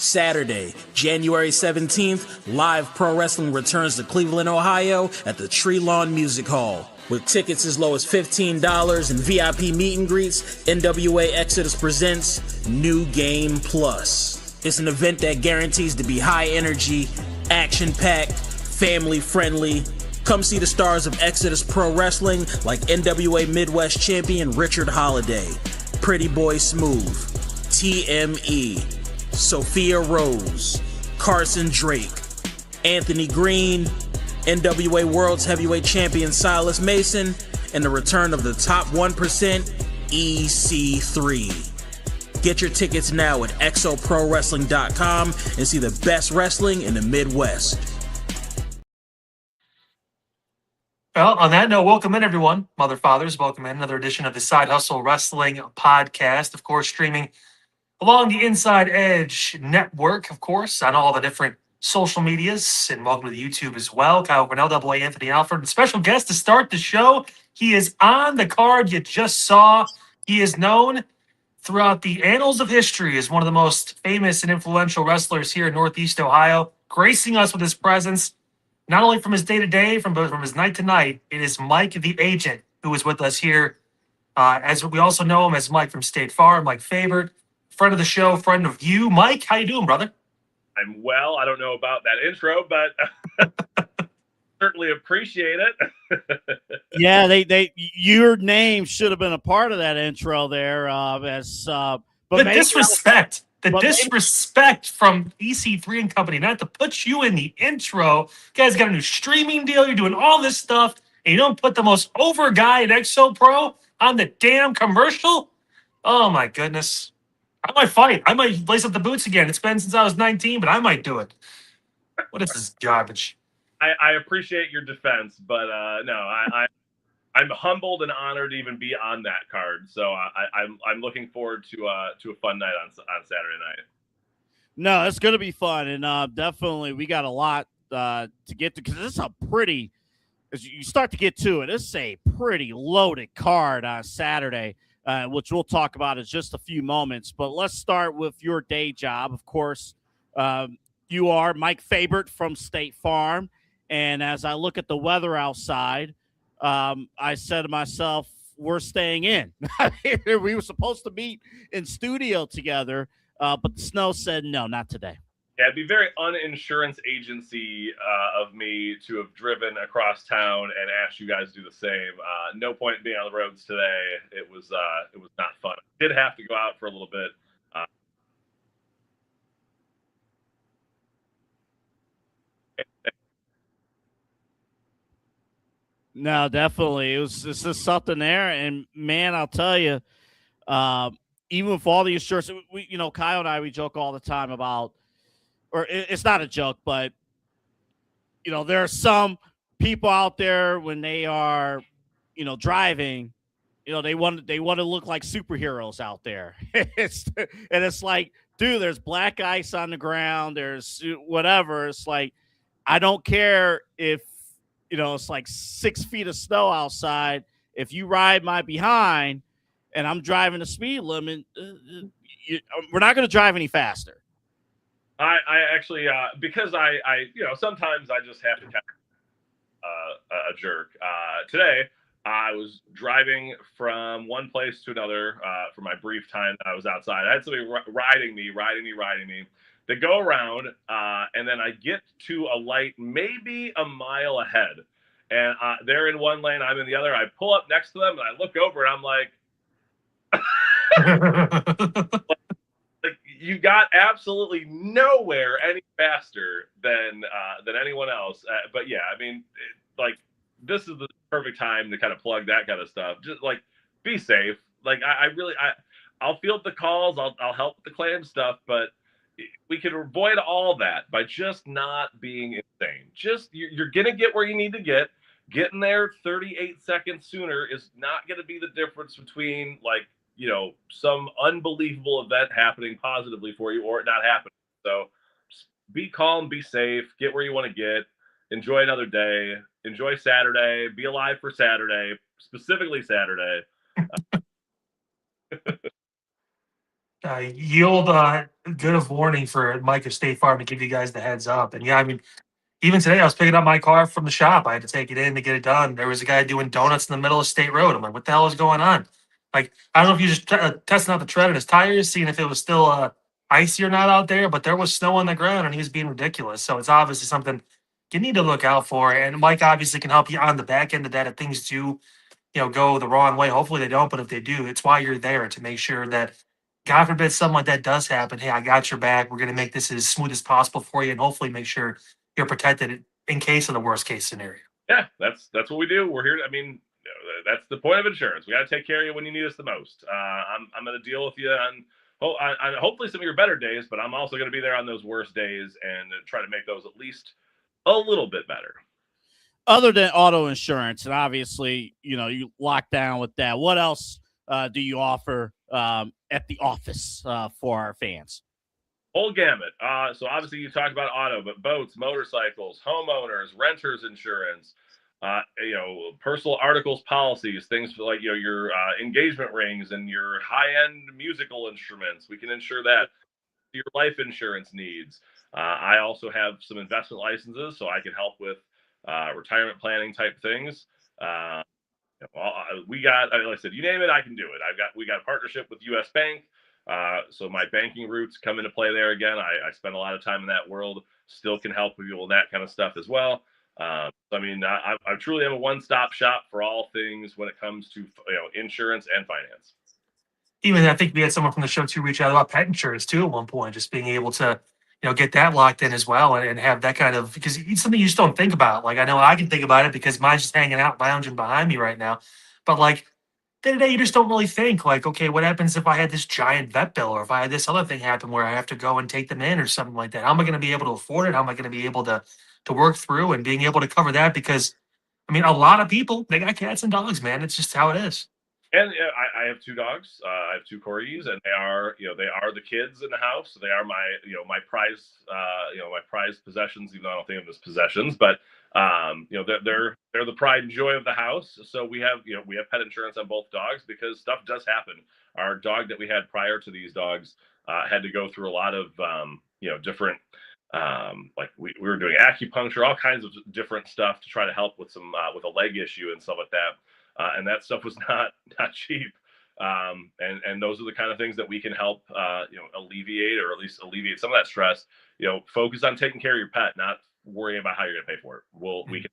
Saturday, January 17th, live pro wrestling returns to Cleveland, Ohio at the Treelawn Music Hall. With tickets as low as $15 and VIP meet and greets, NWA Exodus presents New Game Plus. It's an event that guarantees to be high energy, action-packed, family-friendly. Come see the stars of Exodus Pro Wrestling like NWA Midwest champion Richard Holiday, Pretty Boy Smooth, TME, Sophia Rose, Carson Drake, Anthony Green, NWA World's Heavyweight Champion Silas Mason, and the return of the top 1% EC3. Get your tickets now at exoprowrestling.com and see the best wrestling in the Midwest. Well, on that note, welcome in, everyone. Mother Fathers, welcome in another edition of the Side Hustle Wrestling Podcast. Of course, streaming along the Inside Edge network, of course, on all the different social medias, and welcome to the YouTube as well. Kyle Cornell, Double A, Anthony Alford, and special guest to start the show. He is on the card you just saw. He is known throughout the annals of history as one of the most famous and influential wrestlers here in Northeast Ohio, gracing us with his presence, not only from his day-to-day, but from his night-to-night. It is Mike the Agent, who is with us here. As we also know him as Mike from State Farm, Mike Fabert, friend of the show, friend of you. Mike, how you doing, brother? I'm well. I don't know about that intro, but certainly appreciate it. Yeah, your name should have been a part of that intro there. But the disrespect. Disrespect from EC3 and company, not to put you in the intro. You guys got a new streaming deal. You're doing all this stuff, and you don't put the most over guy in Exo Pro on the damn commercial? Oh, my goodness. I might fight. I might lace up the boots again. It's been since I was 19, but I might do it. What is this garbage? I appreciate your defense, but no, I'm humbled and honored to even be on that card. So I'm looking forward to a fun night on Saturday night. No, it's going to be fun, and definitely we got a lot to get to, because it's a pretty, as you start to get to it, it's a pretty loaded card on Saturday, which we'll talk about in just a few moments. But let's start with your day job. Of course, you are Mike Fabert from State Farm, and as I look at the weather outside, I said to myself, we're staying in. We were supposed to meet in studio together, but the snow said, no, not today. Yeah, it'd be very uninsurance agency of me to have driven across town and asked you guys to do the same. No point in being on the roads today. It was not fun. I did have to go out for a little bit. No, definitely. It's just something there. And, man, I'll tell you, even with all the insurance, Kyle and I, we joke all the time about, or it's not a joke, but, there are some people out there when they are, driving, they want to look like superheroes out there. It's like, dude, there's black ice on the ground. There's whatever. It's like, I don't care if, it's like 6 feet of snow outside. If you ride my behind and I'm driving the speed limit, we're not going to drive any faster. I actually, because I sometimes I just have to catch a jerk. Today, I was driving from one place to another for my brief time that I was outside. I had somebody riding me. They go around, and then I get to a light maybe a mile ahead. And they're in one lane, I'm in the other. I pull up next to them, and I look over, and I'm like, you got absolutely nowhere any faster than anyone else. But, yeah, I mean, this is the perfect time to kind of plug that kind of stuff. Just, be safe. I'll field the calls. I'll help with the claim stuff, but we can avoid all that by just not being insane. Just you're going to get where you need to get. Getting there 38 seconds sooner is not going to be the difference between some unbelievable event happening positively for you or it not happening. So just be calm, be safe, get where you want to get, enjoy another day, enjoy Saturday, be alive for Saturday, specifically Saturday. yield good of warning for Mike of State Farm to give you guys the heads up. And yeah, I mean, even today, I was picking up my car from the shop. I had to take it in to get it done. There was a guy doing donuts in the middle of State Road. I'm like, what the hell is going on? Like, I don't know if you just testing out the tread on his tires, seeing if it was still icy or not out there, but there was snow on the ground and he was being ridiculous. So it's obviously something you need to look out for. And Mike obviously can help you on the back end of that if things do, go the wrong way. Hopefully they don't, but if they do, it's why you're there to make sure that, God forbid, something like that does happen. Hey, I got your back. We're going to make this as smooth as possible for you and hopefully make sure you're protected in case of the worst case snenario. Yeah, that's what we do. We're here. I mean, that's the point of insurance. We got to take care of you when you need us the most. I'm going to deal with you on hopefully some of your better days, but I'm also going to be there on those worst days and try to make those at least a little bit better. Other than auto insurance, and obviously, you lock down with that, what else do you offer at the office for our fans? Whole gamut. So obviously you talked about auto, but boats, motorcycles, homeowners, renters insurance, personal articles policies, things like your engagement rings and your high-end musical instruments. We can insure that. Your life insurance needs. I also have some investment licenses, so I can help with retirement planning type things. We got, like I said, you name it, I can do it. We got a partnership with U.S. Bank. So my banking roots come into play there again. I spend a lot of time in that world, still can help people with that kind of stuff as well. I mean, I truly am a one-stop shop for all things when it comes to insurance and finance. Even I think we had someone from the show too reach out about pet insurance too at one point, just being able to get that locked in as well and have that kind of, because it's something you just don't think about. Like, I know I can think about it because mine's just hanging out lounging behind me right now, but like day to day, you just don't really think like, okay, what happens if I had this giant vet bill or if I had this other thing happen where I have to go and take them in or something like that? How am I going to be able to afford it? How am I going to be able to work through and being able to cover that? Because I mean, a lot of people, they got cats and dogs, man. It's just how it is. And I have two dogs. I have two corgis, and they are the kids in the house. So they are my prize my prized possessions. Even though I don't think of them as possessions, but they're the pride and joy of the house. So we have pet insurance on both dogs because stuff does happen. Our dog that we had prior to these dogs had to go through a lot of different like we were doing acupuncture, all kinds of different stuff to try to help with some with a leg issue and stuff like that. And that stuff was not cheap. And those are the kind of things that we can help, alleviate or at least alleviate some of that stress. Focus on taking care of your pet, not worrying about how you're going to pay for it. We can.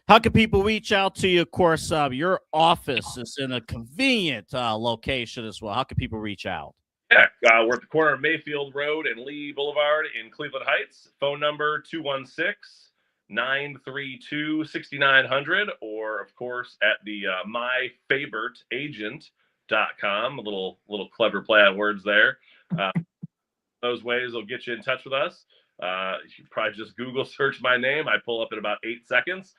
How can people reach out to you? Of course, your office is in a convenient location as well. How can people reach out? Yeah, we're at the corner of Mayfield Road and Lee Boulevard in Cleveland Heights. Phone number 216-932-6900, or of course at the myfabertagent.com. A little clever play on words there. Those ways will get you in touch with us. You should probably just Google search my name. I pull up in about 8 seconds.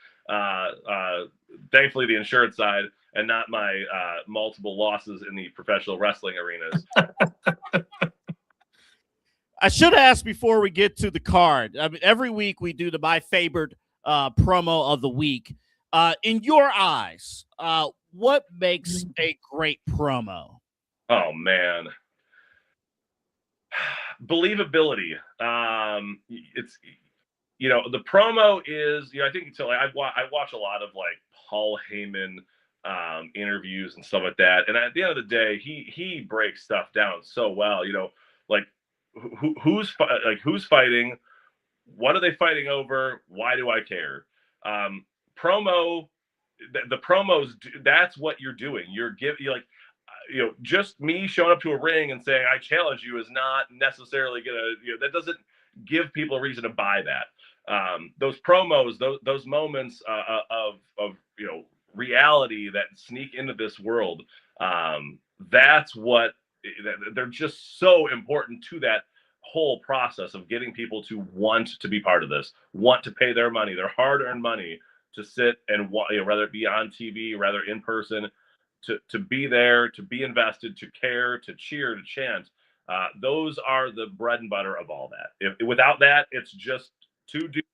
Thankfully, the insurance side and not my multiple losses in the professional wrestling arenas. I should ask before we get to the card. I mean, every week we do the My Favorite promo of the week. In your eyes, what makes a great promo? Oh, man. Believability. It's the promo is I think so. I watch a lot of like Paul Heyman interviews and stuff like that, and at the end of the day, he breaks stuff down so well. Like who's fighting, what are they fighting over, why do I care? Promo, the promos, that's what you're doing. Just me showing up to a ring and saying I challenge you is not necessarily gonna, that doesn't give people a reason to buy that. Those promos, those moments of reality that sneak into this world, that's what they're just so important to that whole process of getting people to want to be part of this, want to pay their money, their hard-earned money, to sit and whether it be on TV, rather in person, to be there, to be invested, to care, to cheer, to chant. Those are the bread and butter of all that. Without that, it's just two dudes,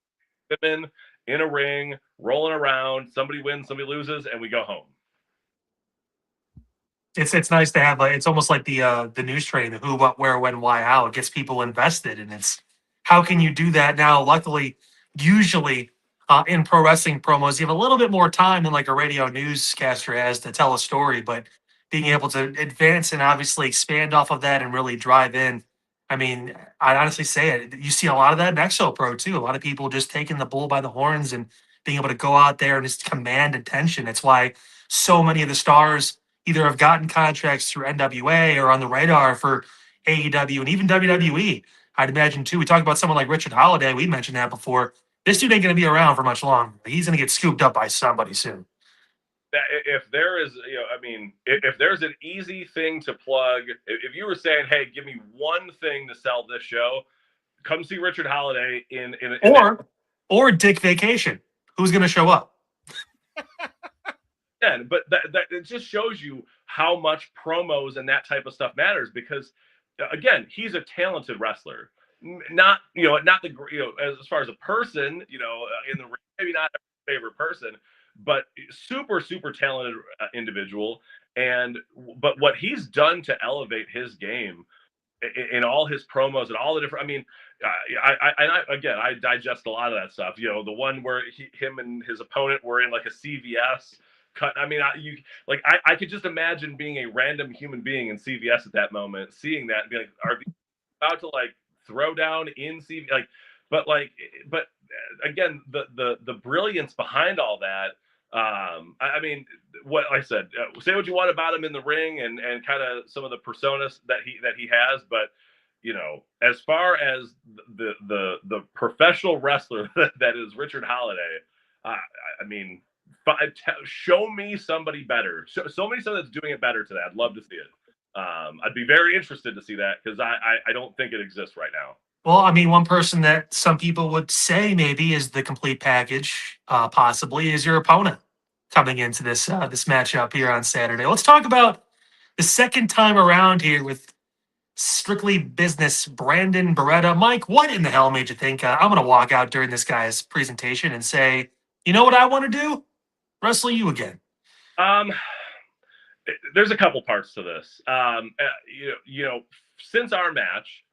women in a ring, rolling around. Somebody wins, somebody loses, and we go home. It's nice to have it's almost like the news train, the who, what, where, when, why, how. It gets people invested, and it's how can you do that now? Luckily, usually in pro wrestling promos, you have a little bit more time than like a radio newscaster has to tell a story, but being able to advance and obviously expand off of that and really drive in. I mean, I'd honestly say it. You see a lot of that in Exo Pro too. A lot of people just taking the bull by the horns and being able to go out there and just command attention. It's why so many of the stars either have gotten contracts through NWA or on the radar for AEW and even WWE. I'd imagine too. We talked about someone like Richard Holiday. We mentioned that before. This dude ain't going to be around for much longer. He's going to get scooped up by somebody soon. If there is, I mean, if there's an easy thing to plug, if you were saying, "Hey, give me one thing to sell this show," come see Richard Holiday or Dick Vacation. Who's going to show up? Yeah, but that it just shows you how much promos and that type of stuff matters because, again, he's a talented wrestler. Not not the as far as a person, in the ring, maybe not every favorite person, but super talented individual. But what he's done to elevate his game in all his promos and all the different, I mean, I digest a lot of that stuff. The one where him and his opponent were in like a CVS cut. I mean, I could just imagine being a random human being in CVS at that moment, seeing that and being like, are they about to like throw down in CVS? But again, the brilliance behind all that. I mean, what I said, say what you want about him in the ring and kind of some of the personas that he has, but as far as the professional wrestler that is Richard Holiday, I mean, show me somebody better. Show me somebody that's doing it better today. I'd love to see it. I'd be very interested to see that because I don't think it exists right now. Well, I mean, one person that some people would say maybe is the complete package, possibly, is your opponent coming into this this matchup here on Saturday. Let's talk about the second time around here with Strictly Business Brandon Beretta. Mike, what in the hell made you think I'm going to walk out during this guy's presentation and say, you know what I want to do? Wrestle you again. There's a couple parts to this. Since our match,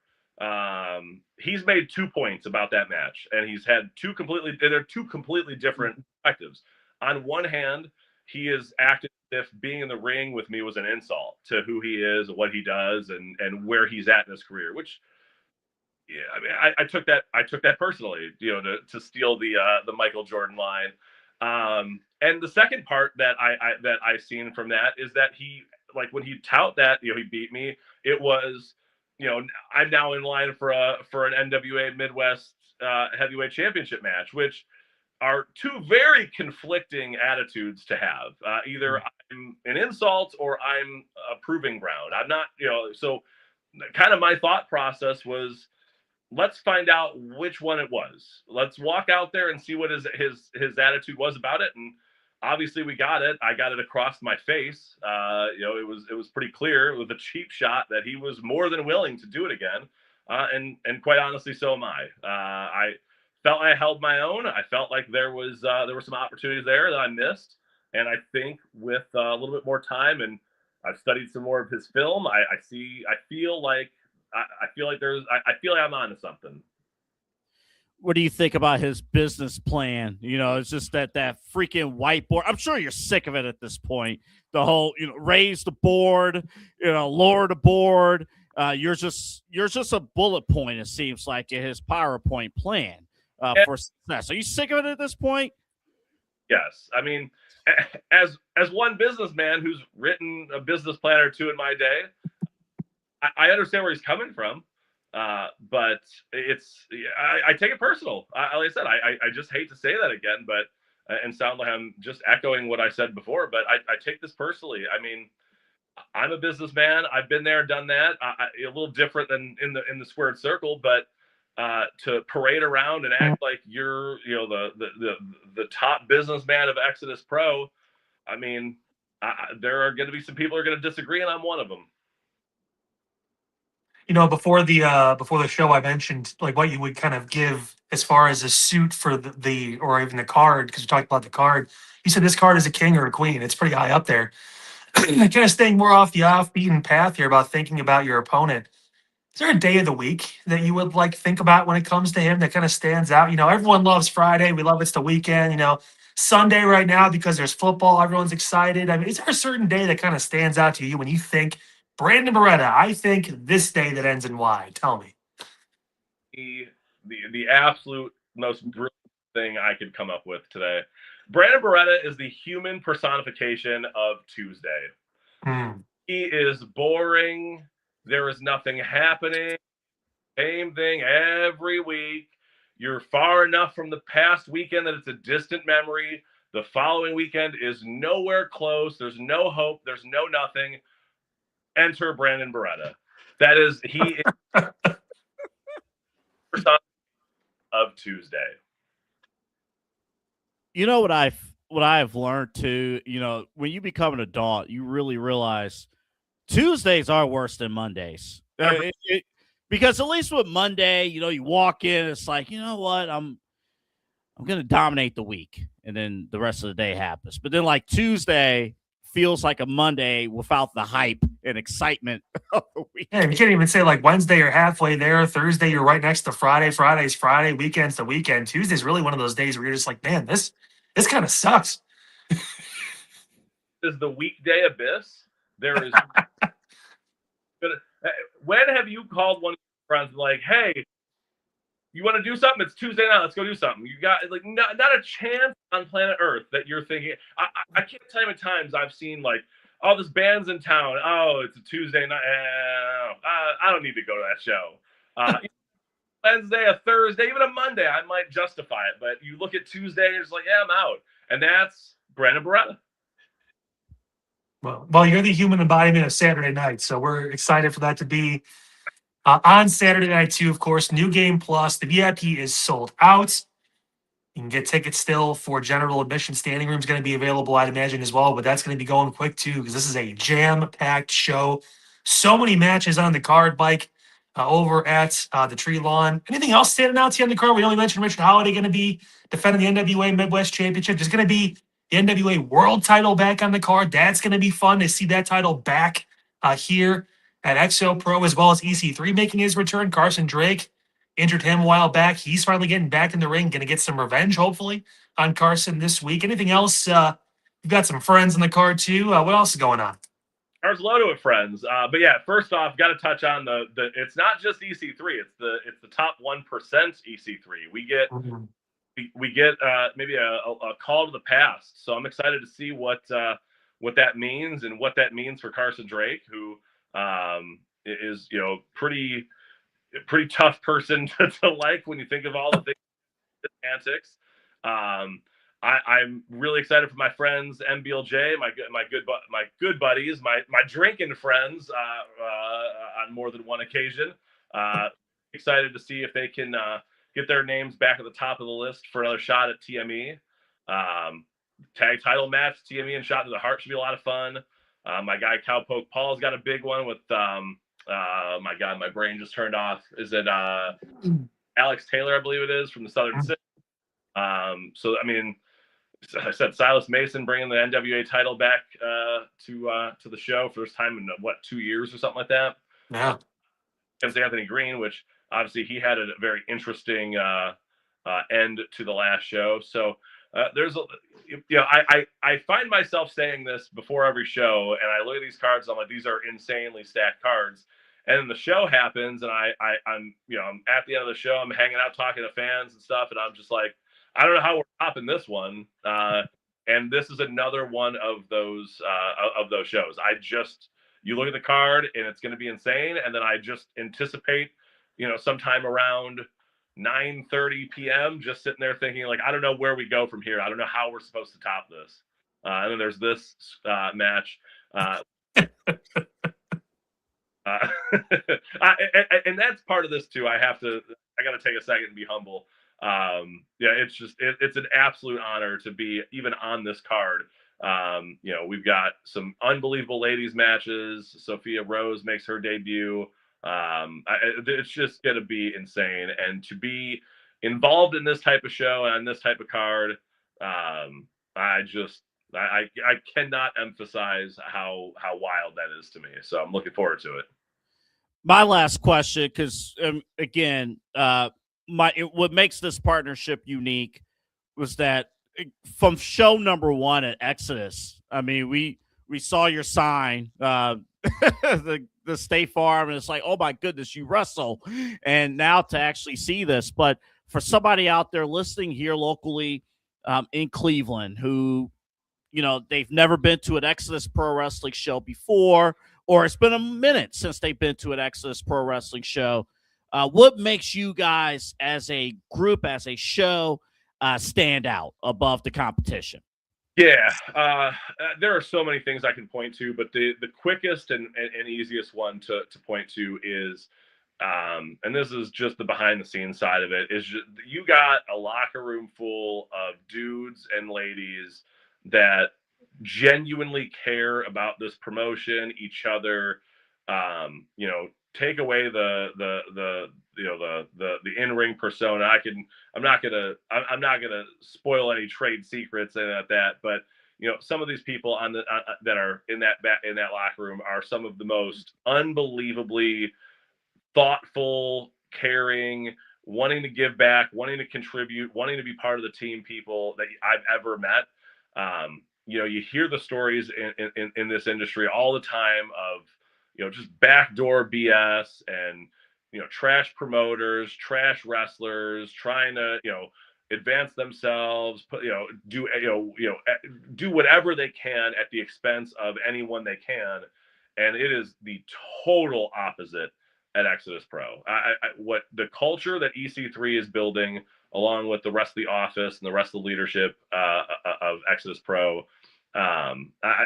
he's made 2 points about that match, and he's had two completely different perspectives. On one hand, he has acted as if being in the ring with me was an insult to who he is, what he does, and where he's at in his career. Which, yeah, I mean, I took that personally, to steal the Michael Jordan line. And the second part that I've seen from that is that he, like, when he tout that, he beat me, it was, I'm now in line for an NWA Midwest heavyweight championship match, which are two very conflicting attitudes to have. Either I'm an insult or I'm a proving ground. I'm not, so kind of my thought process was, let's find out which one it was. Let's walk out there and see what his attitude was about it. And obviously we got it. I got it across my face. It was pretty clear with a cheap shot that he was more than willing to do it again. And quite honestly, so am I. I felt I held my own. I felt like there were some opportunities there that I missed. And I think with a little bit more time, and I've studied some more of his film, I feel like I'm onto something. What do you think about his business plan? It's just that freaking whiteboard. I'm sure you're sick of it at this point. The whole, raise the board, lower the board. You're just a bullet point, it seems like, in his PowerPoint plan for success. Are you sick of it at this point? Yes. I mean, as one businessman who's written a business plan or two in my day, I understand where he's coming from, but I take it personal. Like I said, I just hate to say that again, but and sound like I'm just echoing what I said before, but I take this personally. I mean, I'm a businessman. I've been there, done that. A little different than in the squared circle, but to parade around and act like you're the top businessman of Exodus Pro, I mean, there are going to be some people who are going to disagree, and I'm one of them. Before the show, I mentioned like what you would kind of give as far as a suit for the or even the card, because we talked about the card. You said this card is a king or a queen. It's pretty high up there. kind of staying more off the off-beaten path here about thinking about your opponent. Is there a day of the week that you would like think about when it comes to him that kind of stands out? Everyone loves Friday. We love it's the weekend. Sunday right now because there's football. Everyone's excited. I mean, is there a certain day that kind of stands out to you when you think Brandon Beretta? I think this day that ends in Y. Tell me. The absolute most brilliant thing I could come up with today. Brandon Beretta is the human personification of Tuesday. He is boring. There is nothing happening. Same thing every week. You're far enough from the past weekend that it's a distant memory. The following weekend is nowhere close. There's no hope. There's no nothing. Enter Brandon Beretta. He is of Tuesday. You know what I've learned too, when you become an adult, you really realize Tuesdays are worse than Mondays. Because at least with Monday, you walk in, it's like, you know what, I'm going to dominate the week, and then the rest of the day happens. But then like Tuesday feels like a Monday without the hype and excitement of the week. Yeah, you can't even say like Wednesday you're halfway there, Thursday you're right next to Friday, Friday's Friday, weekend's the weekend. Tuesday's really one of those days where you're just like, man, this kind of sucks. Is the weekday abyss. There is. When have you called one of your friends like, hey, you want to do something? It's Tuesday night. Let's go do something. You got like not a chance on planet Earth that you're thinking. I can't tell you how many times I've seen like, oh, this band's in town. Oh, it's a Tuesday night. I don't need to go to that show. Wednesday, a Thursday, even a Monday, I might justify it. But you look at Tuesday and you're just like, yeah, I'm out. And that's Brandon Beretta. Well, you're the human embodiment of Saturday night, so we're excited for that to be on Saturday night too. Of course, New Game Plus. The VIP is sold out. You can get tickets still for general admission. Standing room is going to be available, I'd imagine, as well, but that's going to be going quick too because this is a jam-packed show. So many matches on the card, Mike, over at the Treelawn. Anything else standing out to you on the card? We only mentioned Richard Holiday going to be defending the NWA Midwest Championship. There's going to be the NWA World title back on the card. That's going to be fun to see that title back here at XO Pro, as well as EC3 making his return. Carson Drake injured him a while back. He's finally getting back in the ring, going to get some revenge, hopefully, on Carson this week. Anything else? You've got some friends on the card, too. What else is going on? Card's loaded with friends. But yeah, first off, got to touch on the it's not just EC3. It's the top 1% EC3. We get maybe a call to the past. So I'm excited to see what that means and what that means for Carson Drake, who is pretty tough person to like when you think of all the things, antics. I'm really excited for my friends MBLJ, my good buddies, my drinking friends on more than one occasion. Excited to see if they can get their names back at the top of the list for another shot at TME. Tag title match, TME and Shot to the Heart should be a lot of fun. My guy Cowpoke Paul's got a big one with my God, my brain just turned off. Is it Alex Taylor, I believe it is, from the Southern City. So I mean, I said Silas Mason bringing the NWA title back to the show for this time in 2 years or something like that. Yeah. Against Anthony Green, which obviously he had a very interesting end to the last show. So I find myself saying this before every show, and I look at these cards, and I'm like, these are insanely stacked cards. And then the show happens, and I'm at the end of the show, I'm hanging out talking to fans and stuff, and I'm just like, I don't know how we're topping this one. And this is another one of those shows. You look at the card and it's going to be insane. And then I just anticipate, sometime around 9:30 p.m., just sitting there thinking like, I don't know where we go from here. I don't know how we're supposed to top this. And then there's this match. And that's part of this too. I got to take a second and be humble. It's an absolute honor to be even on this card. We've got some unbelievable ladies matches. Sophia Rose makes her debut. It's just going to be insane. And to be involved in this type of show and this type of card, I cannot emphasize how wild that is to me. So I'm looking forward to it. My last question, because again, what makes this partnership unique was that from show number one at Exodus, I mean, we saw your sign, the State Farm, and it's like, oh my goodness, you wrestle, and now to actually see this. But for somebody out there listening here locally in Cleveland who, they've never been to an Exodus Pro Wrestling show before, or it's been a minute since they've been to an Exodus Pro Wrestling show, what makes you guys as a group, as a show, stand out above the competition? Yeah, there are so many things I can point to, but the quickest and easiest one to point to is, and this is just the behind the scenes side of it, is just, you got a locker room full of dudes and ladies that genuinely care about this promotion, each other. Take away the in-ring persona. I'm not gonna spoil any trade secrets and that, but some of these people that are in that locker room are some of the most unbelievably thoughtful, caring, wanting to give back, wanting to contribute, wanting to be part of the team people that I've ever met. You hear the stories in this industry all the time of, just backdoor BS and, trash promoters, trash wrestlers trying to, advance themselves, do whatever they can at the expense of anyone they can. And it is the total opposite at Exodus Pro. What the culture that EC3 is building, along with the rest of the office and the rest of the leadership of Exodus Pro,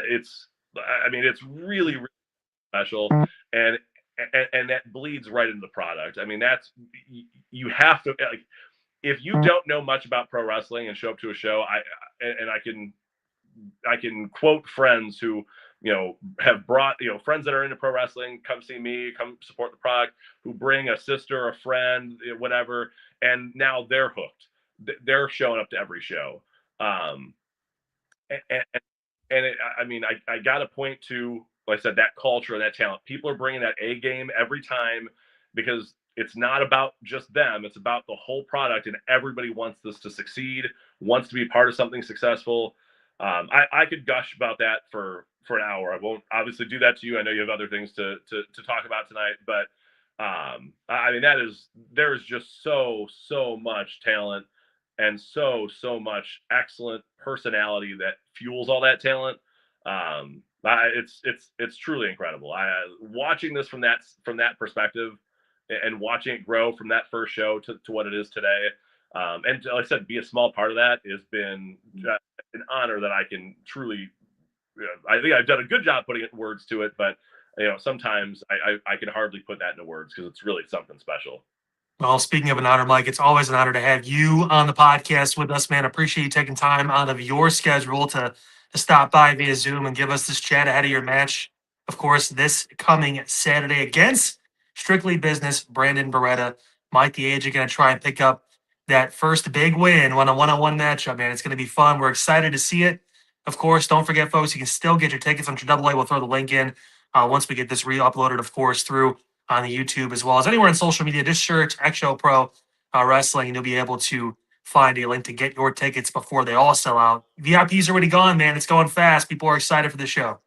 it's really, really special, and that bleeds right into the product. I mean, you have to, like, if you don't know much about pro wrestling and show up to a show, I can quote friends who have brought friends that are into pro wrestling, come see me, come support the product, who bring a sister, a friend, whatever, and now they're hooked. They're showing up to every show. I got to point to, like I said, that culture and that talent. People are bringing that A game every time, because it's not about just them. It's about the whole product, and everybody wants this to succeed, wants to be part of something successful. I could gush about that for an hour. I won't obviously do that to you. I know you have other things to talk about tonight, but there's just so much talent and so much excellent personality that fuels all that talent. It's truly incredible. Watching this from that perspective, and watching it grow from that first show to what it is today. And like I said, be a small part of that has been an honor that I can truly, I think I've done a good job putting words to it, but sometimes I can hardly put that into words, because it's really something special. Well, speaking of an honor, Mike, it's always an honor to have you on the podcast with us, man. Appreciate you taking time out of your schedule to stop by via Zoom and give us this chat ahead of your match. Of course, this coming Saturday against Strictly Business, Brandon Beretta. Mike the Age are going to try and pick up that first big win on a one-on-one matchup, man. It's going to be fun. We're excited to see it. Of course, don't forget, folks, you can still get your tickets on AAA. We'll throw the link in once we get this re-uploaded, of course, through on the YouTube, as well as anywhere on social media. Just search XO Pro Wrestling, and you'll be able to find a link to get your tickets before they all sell out. VIP's already gone, man. It's going fast. People are excited for the show.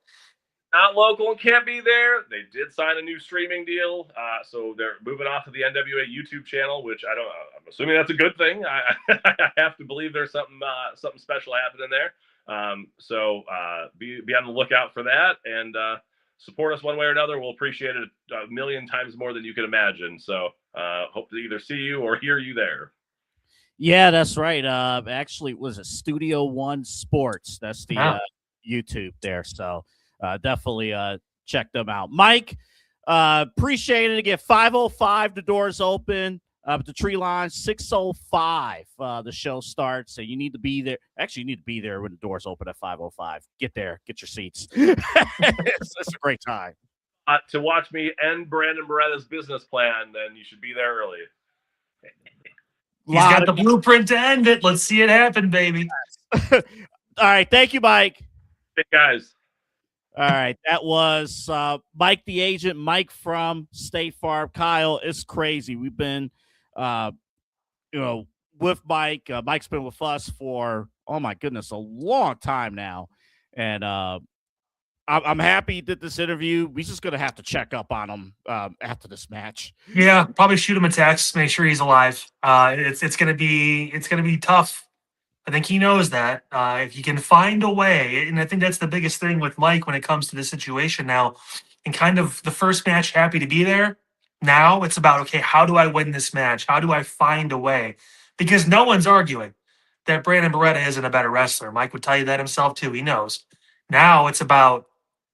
Not local and can't be there. They did sign a new streaming deal, so they're moving off of the NWA YouTube channel, which I'm assuming that's a good thing. I have to believe there's something special happening there. So be on the lookout for that, and support us one way or another. We'll appreciate it a million times more than you can imagine. So hope to either see you or hear you there. Yeah, that's right. Actually, it was a Studio One Sports. That's the YouTube there. So definitely check them out. Mike, appreciate it. Again, 5:05, the doors open. The Treelawn, 6:05, the show starts. So you need to be there. Actually, you need to be there when the doors open at 5:05. Get there. Get your seats. It's a great time. To watch me end Brandon Beretta's business plan, then you should be there early. He's got the blueprint to end it. Let's see it happen, baby. All right. Thank you, Mike. Hey, guys. All right. That was Mike the agent, Mike from State Farm. Kyle, it's crazy. We've been, with Mike. Mike's been with us for, oh, my goodness, a long time now. And I'm happy he did this interview. We're just going to have to check up on him after this match. Yeah, probably shoot him a text, make sure he's alive. It's gonna be tough. I think he knows that. If he can find a way, and I think that's the biggest thing with Mike when it comes to this situation now, and kind of the first match, happy to be there. Now it's about, okay, how do I win this match? How do I find a way? Because no one's arguing that Brandon Beretta isn't a better wrestler. Mike would tell you that himself too. He knows. Now it's about,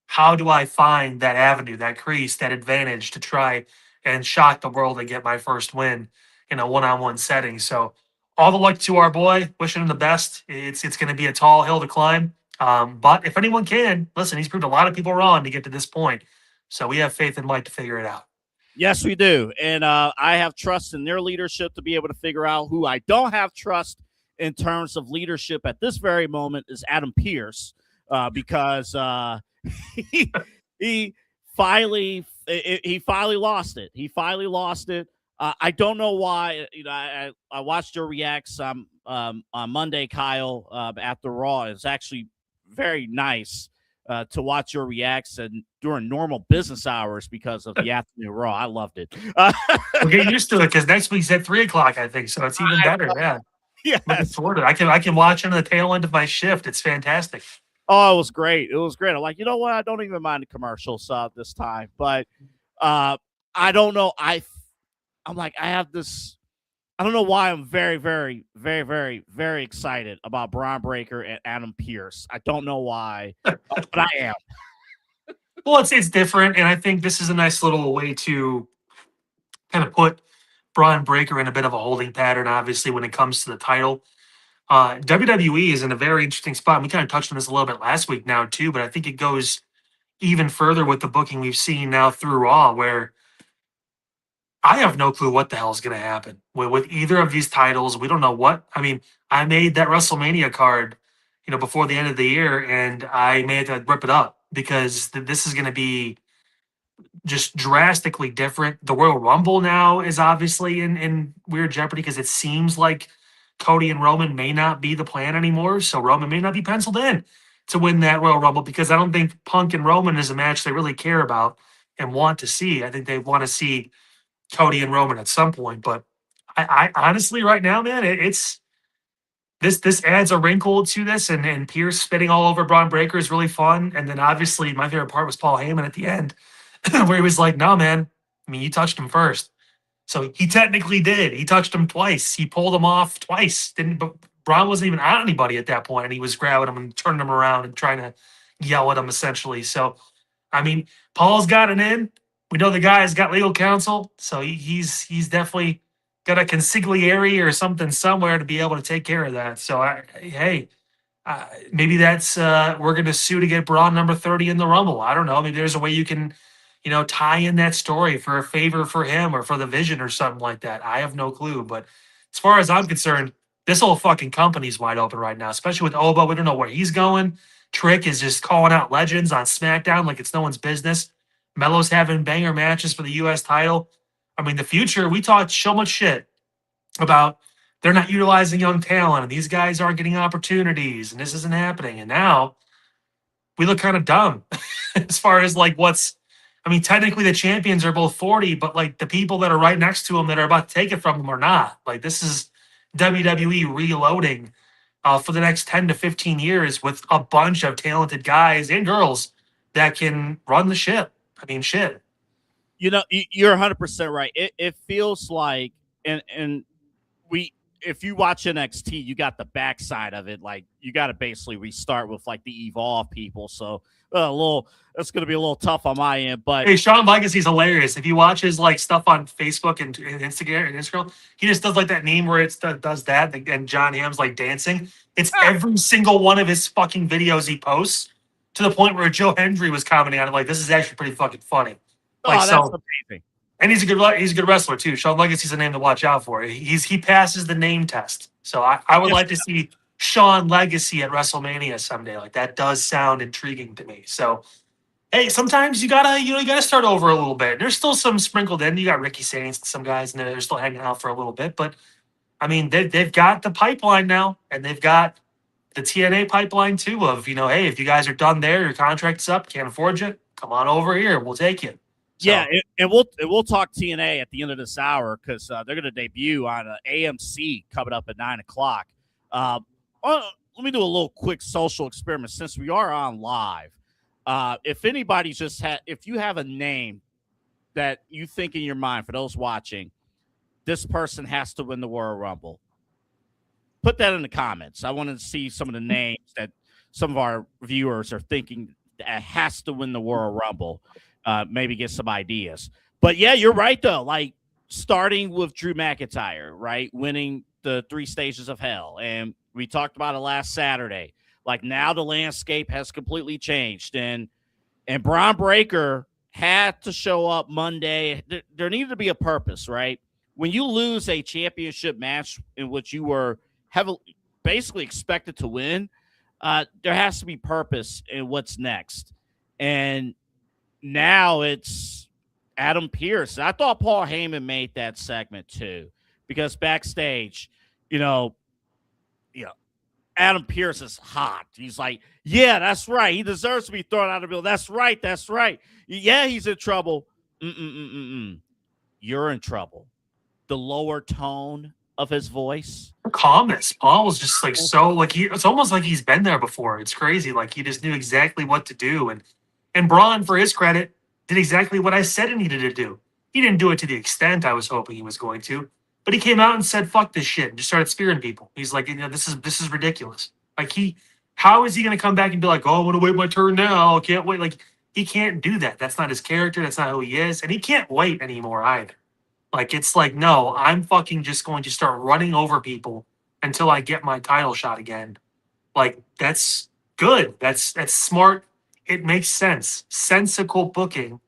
how do I find that avenue, that crease, that advantage to try and shock the world and get my first win in a one-on-one setting? So all the luck to our boy. Wishing him the best. It's going to be a tall hill to climb. But if anyone can, listen, he's proved a lot of people wrong to get to this point. So we have faith in Mike to figure it out. Yes, we do. And I have trust in their leadership to be able to figure out. Who I don't have trust in terms of leadership at this very moment is Adam Pearce, because he finally lost it. He finally lost it. I don't know why. I watched your reacts on Monday, Kyle, after Raw. It's actually very nice to watch your reacts and during normal business hours because of the afternoon Raw. I loved it. We'll get used to it because next week's at 3:00, I think. So it's even better. Yeah. Yes. I can watch on the tail end of my shift. It's fantastic. Oh, it was great. It was great. I'm like, you know what? I don't even mind the commercials this time. But I don't know. I'm like, I have this. I don't know why I'm very, very, very, very, very excited about Bron Breakker and Adam Pearce. I don't know why, but I am. Well, it's different, and I think this is a nice little way to kind of put Bron Breakker in a bit of a holding pattern, obviously, when it comes to the title. WWE is in a very interesting spot. We kind of touched on this a little bit last week now, too, but I think it goes even further with the booking we've seen now through Raw, where I have no clue what the hell is going to happen with either of these titles. We don't know what. I mean, I made that WrestleMania card, before the end of the year, and I may have to rip it up because this is going to be just drastically different. The Royal Rumble now is obviously in weird jeopardy because it seems like Cody and Roman may not be the plan anymore. So Roman may not be penciled in to win that Royal Rumble because I don't think Punk and Roman is a match they really care about and want to see. I think they want to see Cody and Roman at some point. But I honestly, right now, man, it's this adds a wrinkle to this, and Pearce spitting all over Bron Breakker is really fun. And then obviously my favorite part was Paul Heyman at the end, where he was like, "No, man, I mean, you touched him first." So he technically did. He touched him twice. He pulled him off twice. But Bron wasn't even on anybody at that point, and he was grabbing him and turning him around and trying to yell at him essentially. So, I mean, Paul's got an in. We know the guy's got legal counsel, so he's definitely got a consigliere or something somewhere to be able to take care of that. So, maybe that's we're going to sue to get Braun number 30 in the Rumble. I don't know. Maybe there's a way you can, tie in that story for a favor for him or for the Vision or something like that. I have no clue. But as far as I'm concerned, this whole fucking company's wide open right now, especially with Oba. We don't know where he's going. Trick is just calling out legends on SmackDown like it's no one's business. Melo's having banger matches for the U.S. title. I mean, the future, we talked so much shit about they're not utilizing young talent and these guys aren't getting opportunities and this isn't happening. And now we look kind of dumb as far as technically the champions are both 40, but like the people that are right next to them that are about to take it from them are not. Like this is WWE reloading for the next 10 to 15 years with a bunch of talented guys and girls that can run the ship. I mean, shit. You're 100% right. It feels like, and if you watch NXT, you got the backside of it. Like you got to basically restart with like the Evolve people. So that's going to be a little tough on my end. But hey, Shawn Legacy's hilarious. If you watch his like stuff on Facebook and Instagram, he just does like that meme where it does that, and John Hamm's like dancing. It's every single one of his fucking videos he posts, to the point where Joe Hendry was commenting on it, like, this is actually pretty fucking funny. That's amazing. And he's a good wrestler too. Shawn Legacy's a name to watch out for. He passes the name test. So I would like to see Shawn legacy at WrestleMania someday. Like that does sound intriguing to me. So hey, sometimes you gotta start over a little bit. There's still some sprinkled in. You got Ricky Saints and some guys, and they're still hanging out for a little bit. But I mean, they've got the pipeline now, and they've got the TNA pipeline too. Of hey, if you guys are done there, your contract's up, can't afford you, come on over here, we'll take you. So, yeah, and we'll talk TNA at the end of this hour because they're going to debut on AMC coming up at 9:00. Let me do a little quick social experiment since we are on live. If anybody's if you have a name that you think in your mind for those watching, this person has to win the Royal Rumble. Put that in the comments. I want to see some of the names that some of our viewers are thinking that has to win the Royal Rumble. Maybe get some ideas. But yeah, you're right though. Like starting with Drew McIntyre, right? Winning the 3 stages of hell. And we talked about it last Saturday. Like now the landscape has completely changed. And Bron Breakker had to show up Monday. There needed to be a purpose, right? When you lose a championship match in which you were basically expected to win, there has to be purpose in what's next. And now it's Adam Pearce. I thought Paul Heyman made that segment too, because backstage, Adam Pearce is hot. He's like, yeah, that's right. He deserves to be thrown out of the building. That's right. That's right. Yeah, he's in trouble. You're in trouble. The lower tone of his voice. Calmness. Paul was just like it's almost like he's been there before. It's crazy. Like he just knew exactly what to do. And Bron, for his credit, did exactly what I said he needed to do. He didn't do it to the extent I was hoping he was going to, but he came out and said, fuck this shit, and just started spearing people. He's like, this is ridiculous. Like how is he going to come back and be like, oh, I want to wait my turn now. I can't wait. Like he can't do that. That's not his character. That's not who he is. And he can't wait anymore either. Like, it's like, no, I'm fucking just going to start running over people until I get my title shot again. Like, that's good. That's smart. It makes sense. Sensical booking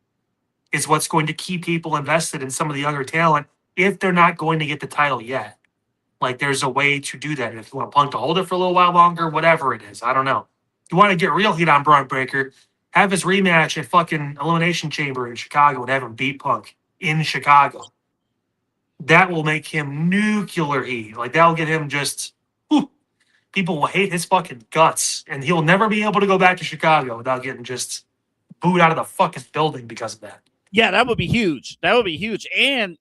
is what's going to keep people invested in some of the younger talent if they're not going to get the title yet. Like, there's a way to do that. If you want Punk to hold it for a little while longer, whatever it is, I don't know. If you want to get real heat on Bron Breakker, have his rematch at fucking Elimination Chamber in Chicago and have him beat Punk in Chicago. That will make him nuclear heat. Like, that'll get him just, people will hate his fucking guts. And he'll never be able to go back to Chicago without getting just booed out of the fucking building because of that. Yeah, that would be huge. That would be huge. And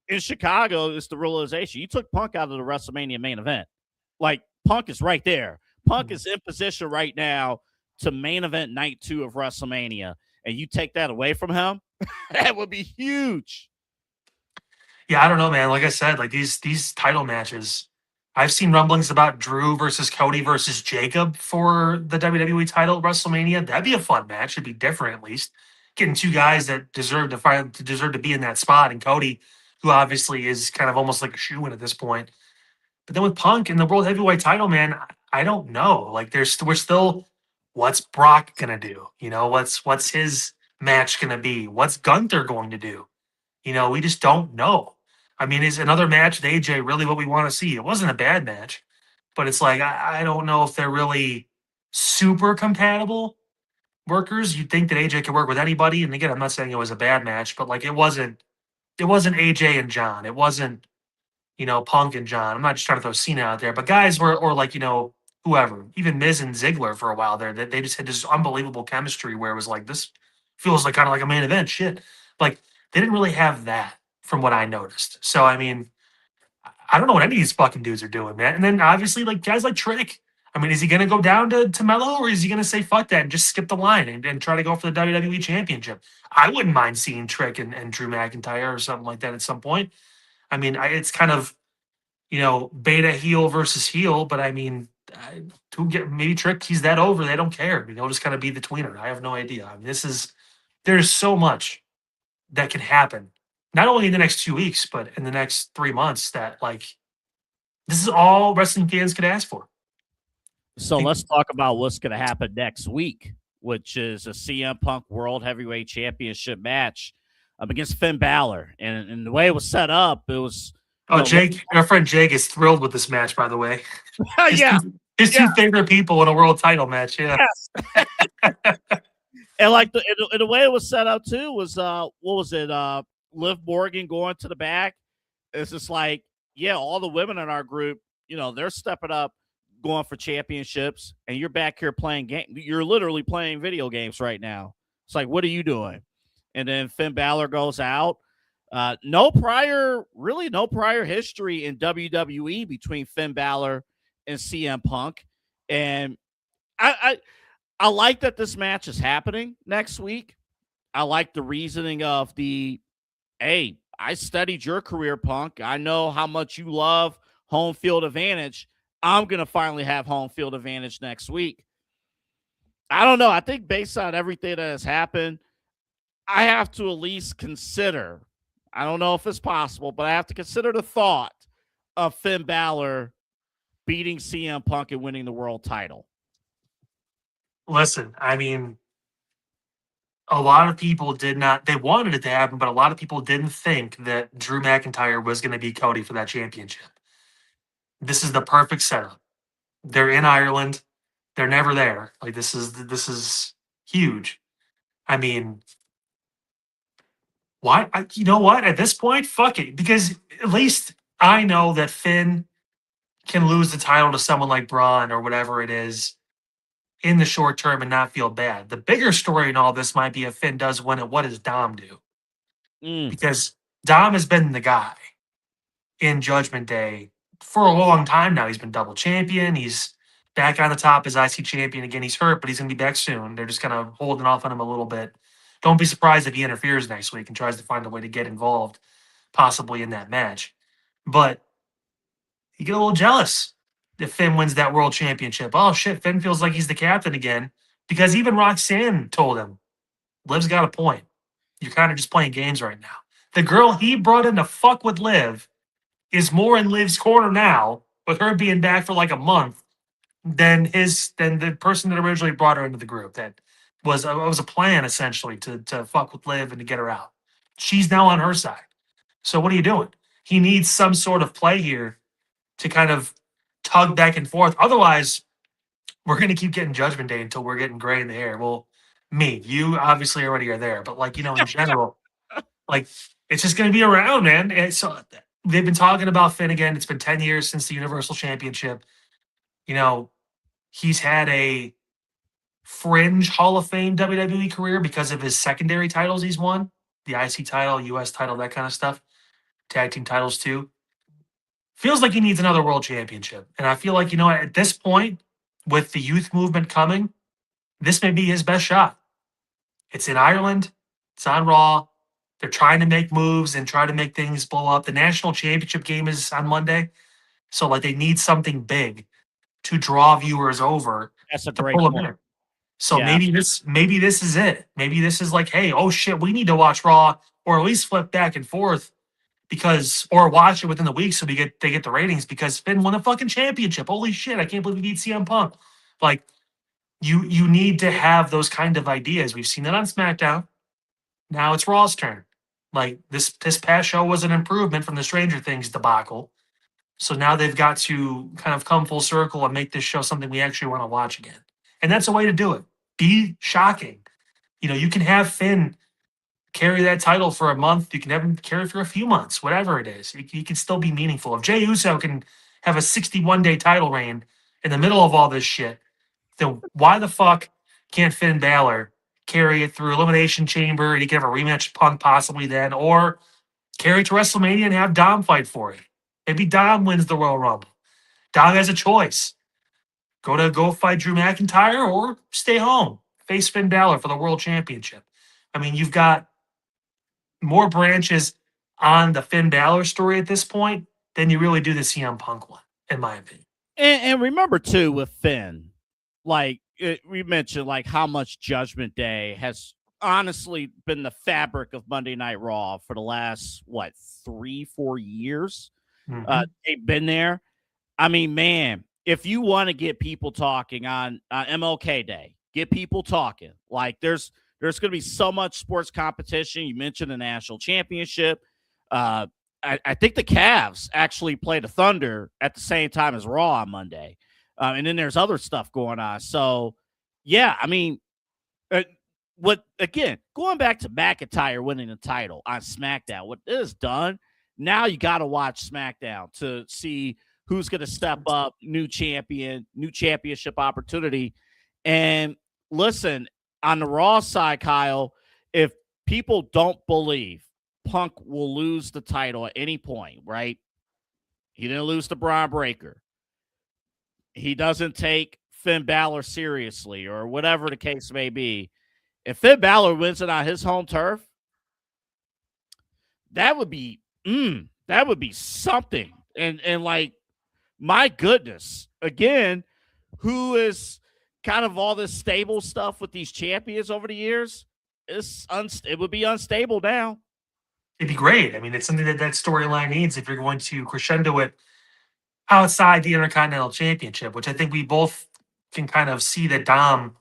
in Chicago, it's the realization. You took Punk out of the WrestleMania main event. Like, Punk is right there. Punk is in position right now to main event night 2 of WrestleMania. And you take that away from him, that would be huge. Yeah, I don't know, man. Like I said, like these title matches, I've seen rumblings about Drew versus Cody versus Jacob for the WWE title at WrestleMania. That'd be a fun match. It'd be different, at least. Getting 2 guys that deserve to be in that spot, and Cody, who obviously is kind of almost like a shoo-in at this point. But then with Punk and the World Heavyweight title, man, I don't know. Like, we're still, what's Brock gonna do? What's his match gonna be? What's Gunther going to do? We just don't know. I mean, is another match with AJ really what we want to see? It wasn't a bad match, but it's like, I don't know if they're really super compatible workers. You'd think that AJ could work with anybody. And again, I'm not saying it was a bad match, but like, it wasn't AJ and John. It wasn't, Punk and John. I'm not just trying to throw Cena out there, but guys or like, whoever, even Miz and Ziggler for a while there, that they just had this unbelievable chemistry where it was like, this feels like kind of like a main event shit. Like, they didn't really have that from what I noticed. So, I mean, I don't know what any of these fucking dudes are doing, man. And then obviously, like, guys like Trick. I mean, is he going to go down to Melo, or is he going to say fuck that and just skip the line and try to go for the WWE Championship? I wouldn't mind seeing Trick and Drew McIntyre or something like that at some point. I mean, it's kind of, beta heel versus heel, but I mean, maybe Trick, he's that over. They don't care. He'll just kind of be the tweener. I have no idea. I mean, there's so much that can happen. Not only in the next 2 weeks, but in the next 3 months, that like, this is all wrestling fans could ask for. So let's talk about what's going to happen next week, which is a CM Punk World Heavyweight Championship match against Finn Balor. And the way it was set up, it was Oh, Jake, our friend Jake is thrilled with this match, by the way. His two favorite people in a world title match. Yeah. Yes. And like the way it was set up too was what was it? Liv Morgan going to the back. It's just like, yeah, all the women in our group, they're stepping up, going for championships, and you're back here playing game. You're literally playing video games right now. It's like, what are you doing? And then Finn Balor goes out. No prior history in WWE between Finn Balor and CM Punk. And I like that this match is happening next week. I like the reasoning of hey, I studied your career, Punk. I know how much you love home field advantage. I'm going to finally have home field advantage next week. I don't know. I think based on everything that has happened, I have to at least consider, I don't know if it's possible, but I have to consider the thought of Finn Balor beating CM Punk and winning the world title. Listen, I mean, a lot of people they wanted it to happen, but a lot of people didn't think that Drew McIntyre was going to beat Cody for that championship. This is the perfect setup. They're in Ireland. They're never there. Like, this is huge. I mean, why? You know what? At this point, fuck it. Because at least I know that Finn can lose the title to someone like Bron or whatever it is in the short term and not feel bad. The bigger story in all this might be if Finn does win it, what does Dom do? Because Dom has been the guy in Judgment Day for a long time now. He's been double champion. He's back on the top as IC champion again. He's hurt, but he's going to be back soon. They're just kind of holding off on him a little bit. Don't be surprised if he interferes next week and tries to find a way to get involved, possibly in that match. But you get a little jealous if Finn wins that world championship. Oh, shit, Finn feels like he's the captain again. Because even Roxanne told him, Liv's got a point. You're kind of just playing games right now. The girl he brought in to fuck with Liv is more in Liv's corner now, with her being back for like a month, than the person that originally brought her into the group. That was a plan, essentially, to fuck with Liv and to get her out. She's now on her side. So what are you doing? He needs some sort of play here to kind of tug back and forth. Otherwise, we're going to keep getting Judgment Day until we're getting gray in the hair. Well, you obviously already are there, but in general, it's just going to be around, man. And so they've been talking about Finn again. It's been 10 years since the Universal Championship. He's had a fringe Hall of Fame WWE career because of his secondary titles he's won, the IC title, US title, that kind of stuff, tag team titles too. Feels like he needs another world championship. And I feel like, at this point, with the youth movement coming, this may be his best shot. It's in Ireland. It's on Raw. They're trying to make moves and try to make things blow up. The national championship game is on Monday. So, they need something big to draw viewers over. That's a great point. So maybe this is it. Maybe this is like, hey, oh shit, we need to watch Raw or at least flip back and forth or watch it within the week so they get the ratings because Finn won a fucking championship. Holy shit, I can't believe he beat CM Punk. You need to have those kind of ideas. We've seen it on SmackDown. Now it's Raw's turn. This past show was an improvement from the Stranger Things debacle. So now they've got to kind of come full circle and make this show something we actually want to watch again. And that's a way to do it. Be shocking. You can have Finn carry that title for a month. You can have him carry for a few months, whatever it is. He can still be meaningful. If Jey Uso can have a 61-day title reign in the middle of all this shit, then why the fuck can't Finn Balor carry it through Elimination Chamber and he can have a rematch with Punk possibly then, or carry it to WrestleMania and have Dom fight for it? Maybe Dom wins the Royal Rumble. Dom has a choice. Go fight Drew McIntyre or stay home. Face Finn Balor for the World Championship. I mean, you've got more branches on the Finn Balor story at this point than you really do the CM Punk one, in my opinion. And remember, too, with Finn, we mentioned, how much Judgment Day has honestly been the fabric of Monday Night Raw for the last, 3-4 years? Mm-hmm. They've been there. I mean, man, if you want to get people talking on MLK Day, get people talking. There's going to be so much sports competition. You mentioned the national championship. I think the Cavs actually play the Thunder at the same time as Raw on Monday. And then there's other stuff going on. So, yeah, I mean, going back to McIntyre winning the title on SmackDown, what it has done, now you got to watch SmackDown to see who's going to step up, new champion, new championship opportunity. And listen, on the Raw side, Kyle, if people don't believe Punk will lose the title at any point, right? He didn't lose to Bron Breakker. He doesn't take Finn Balor seriously or whatever the case may be. If Finn Balor wins it on his home turf, that would be something. And like, my goodness, again, who is kind of all this stable stuff with these champions over the years? It would be unstable now. It'd be great. I mean, it's something that storyline needs if you're going to crescendo it outside the Intercontinental Championship, which I think we both can kind of see that Dom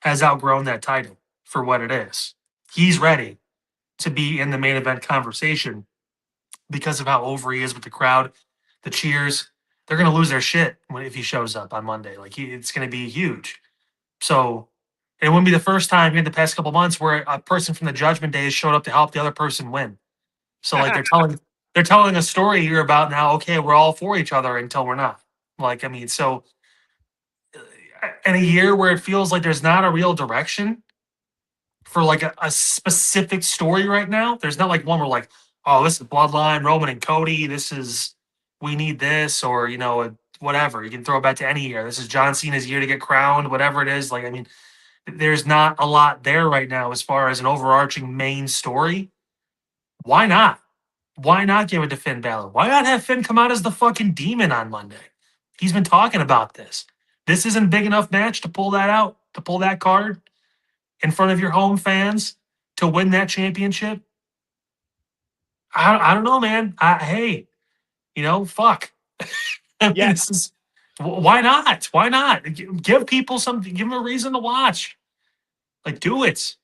has outgrown that title for what it is. He's ready to be in the main event conversation because of how over he is with the crowd, the cheers. They're going to lose their shit if he shows up on Monday. Like, it's going to be huge. So it wouldn't be the first time in the past couple months where a person from the Judgment Day has showed up to help the other person win. So like they're telling a story here about now, okay, we're all for each other until we're not. Like, I mean, so in a year where it feels like there's not a real direction for like a specific story right now, there's not like one where like, oh, this is Bloodline, Roman and Cody, we need this, or, whatever. You can throw it back to any year. This is John Cena's year to get crowned, whatever it is. Like, I mean, there's not a lot there right now as far as an overarching main story. Why not? Why not give it to Finn Balor? Why not have Finn come out as the fucking demon on Monday? He's been talking about this. This isn't a big enough match to pull that out, to pull that card in front of your home fans to win that championship. I don't know, man. Hey, fuck. I mean, why not? Why not? Give people something, give them a reason to watch. Like, do it.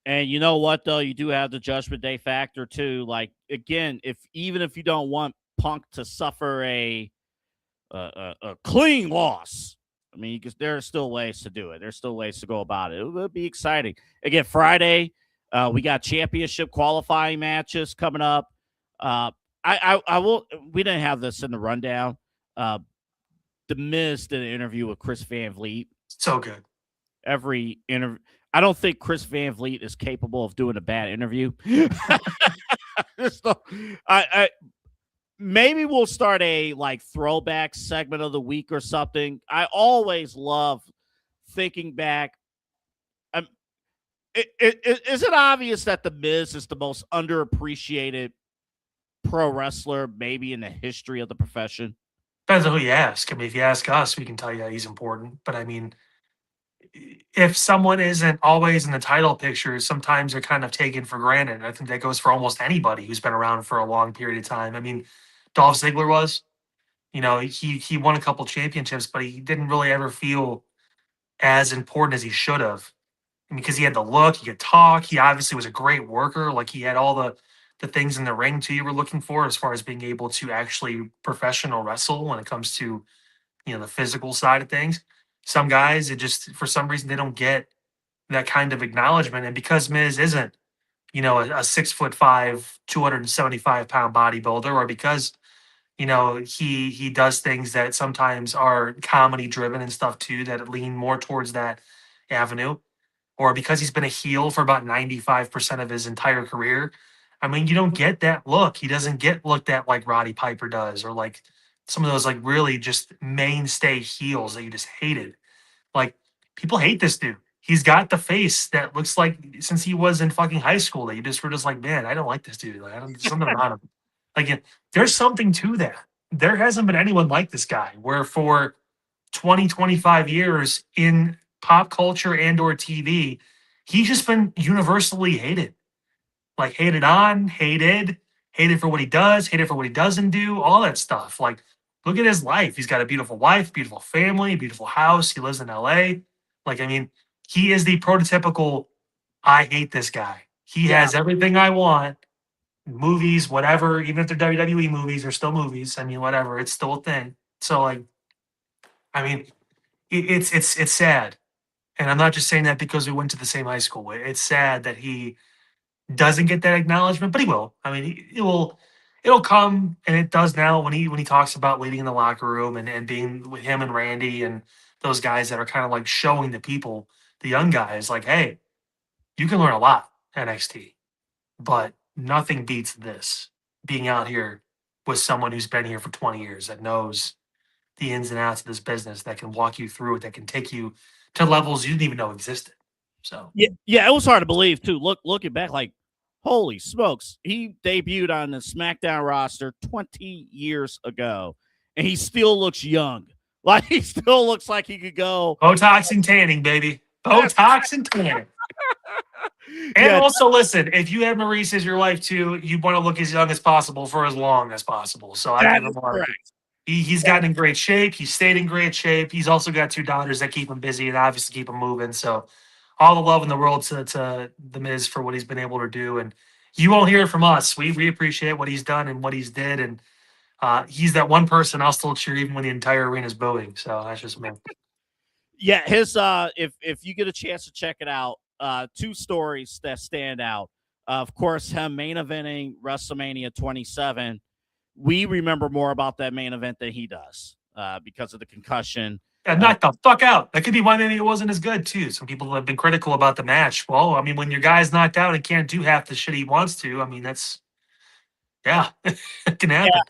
And you know what, though? You do have the Judgment Day factor, too. Like, again, even if you don't want Punk to suffer a clean loss, I mean, because there are still ways to do it. There's still ways to go about it. It will be exciting. Again, Friday, we got championship qualifying matches coming up. I will. We didn't have this in the rundown. The Miz did an interview with Chris Van Vliet. So good. Every interview. I don't think Chris Van Vliet is capable of doing a bad interview. Maybe we'll start a like throwback segment of the week or something. I always love thinking back. Is it obvious that The Miz is the most underappreciated pro wrestler maybe in the history of the profession? Depends on who you ask. I mean, if you ask us, we can tell you that he's important. But I mean, if someone isn't always in the title picture, sometimes they're kind of taken for granted. I think that goes for almost anybody who's been around for a long period of time. I mean, Dolph Ziggler was, he won a couple championships, but he didn't really ever feel as important as he should have. I mean, because he had the look, he could talk. He obviously was a great worker. Like, he had all the things in the ring too you were looking for as far as being able to actually professional wrestle when it comes to, the physical side of things. Some guys, it just, for some reason, they don't get that kind of acknowledgement. And because Miz isn't, a 6'5", 275-pound bodybuilder, or because, he does things that sometimes are comedy driven and stuff too, that lean more towards that avenue, or because he's been a heel for about 95% of his entire career. I mean, you don't get that look. He doesn't get looked at like Roddy Piper does, or like some of those like really just mainstay heels that you just hated. Like, people hate this dude. He's got the face that looks like since he was in fucking high school that you just were just like, man, I don't like this dude. Like, there's something about him. Like, there's something to that. There hasn't been anyone like this guy, where for 20, 25 years in pop culture and or TV, he's just been universally hated. Like, hated on, hated for what he does, hated for what he doesn't do, all that stuff. Like, look at his life. He's got a beautiful wife, beautiful family, beautiful house. He lives in LA. Like, I mean, he is the prototypical, I hate this guy. He has everything I want. movies, whatever, even if they're WWE movies, they're still movies. I mean, whatever, it's still a thing. So like, I mean, it's sad. And I'm not just saying that because we went to the same high school. It's sad that he doesn't get that acknowledgement, but he will. I mean, it'll come, and it does now when he talks about leading in the locker room and being with him and Randy and those guys that are kind of like showing the people, the young guys, like, hey, you can learn a lot at NXT, but nothing beats this. Being out here with someone who's been here for 20 years that knows the ins and outs of this business, that can walk you through it, that can take you to levels you didn't even know existed. So yeah, it was hard to believe too. Looking back, like, holy smokes, he debuted on the SmackDown roster 20 years ago, and he still looks young. Like, he still looks like he could go Botox and tanning, baby. Botox and tanning. And also, listen, if you have Maurice as your life too, you want to look as young as possible for as long as possible. So I give him a lot of credit. He's gotten in great shape. He stayed in great shape. He's also got 2 daughters that keep him busy and obviously keep him moving. So all the love in the world to the Miz for what he's been able to do. And you won't hear it from us. We appreciate what he's done and what he's did. And he's that one person I'll still cheer even when the entire arena is booing. So that's just me. Yeah, his if you get a chance to check it out, 2 stories that stand out. Of course, him main eventing WrestleMania 27. We remember more about that main event than he does because of the concussion. Yeah, knock the fuck out. That could be why maybe it wasn't as good, too. Some people have been critical about the match. Well, I mean, when your guy's knocked out and can't do half the shit he wants to, I mean, that's, yeah, it can happen.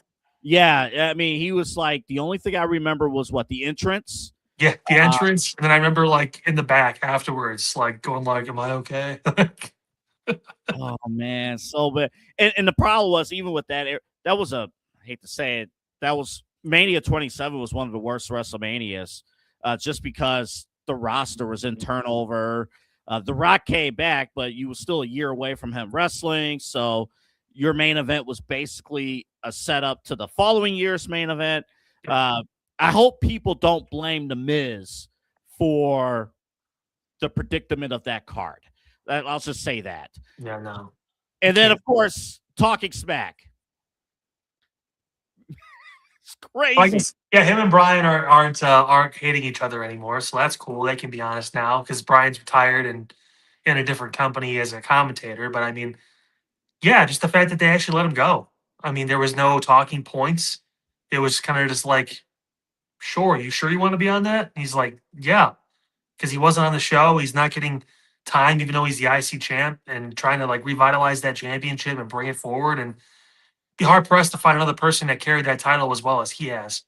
Yeah, I mean, he was like, the only thing I remember was what, the entrance? Yeah, the entrance. And then I remember, like, in the back afterwards, like, going like, am I okay? Oh, man, so bad. And the problem was, even with that, that was I hate to say it, that was Mania 27 was one of the worst WrestleManias just because the roster was in turnover. The Rock came back, but you were still a year away from him wrestling. So your main event was basically a setup to the following year's main event. I hope people don't blame The Miz for the predicament of that card. I'll just say that. Yeah, no. And then, of course, talking smack. It's crazy. Yeah, him and Brian aren't hating each other anymore, so that's cool. They can be honest now because Brian's retired and in a different company as a commentator. But I mean, yeah, just the fact that they actually let him go. I mean, there was no talking points. It was kind of just like, sure, you sure you want to be on that? And he's like, yeah, because he wasn't on the show. He's not getting time, even though he's the IC champ, and trying to like revitalize that championship and bring it forward. And be hard pressed to find another person that carried that title as well as he has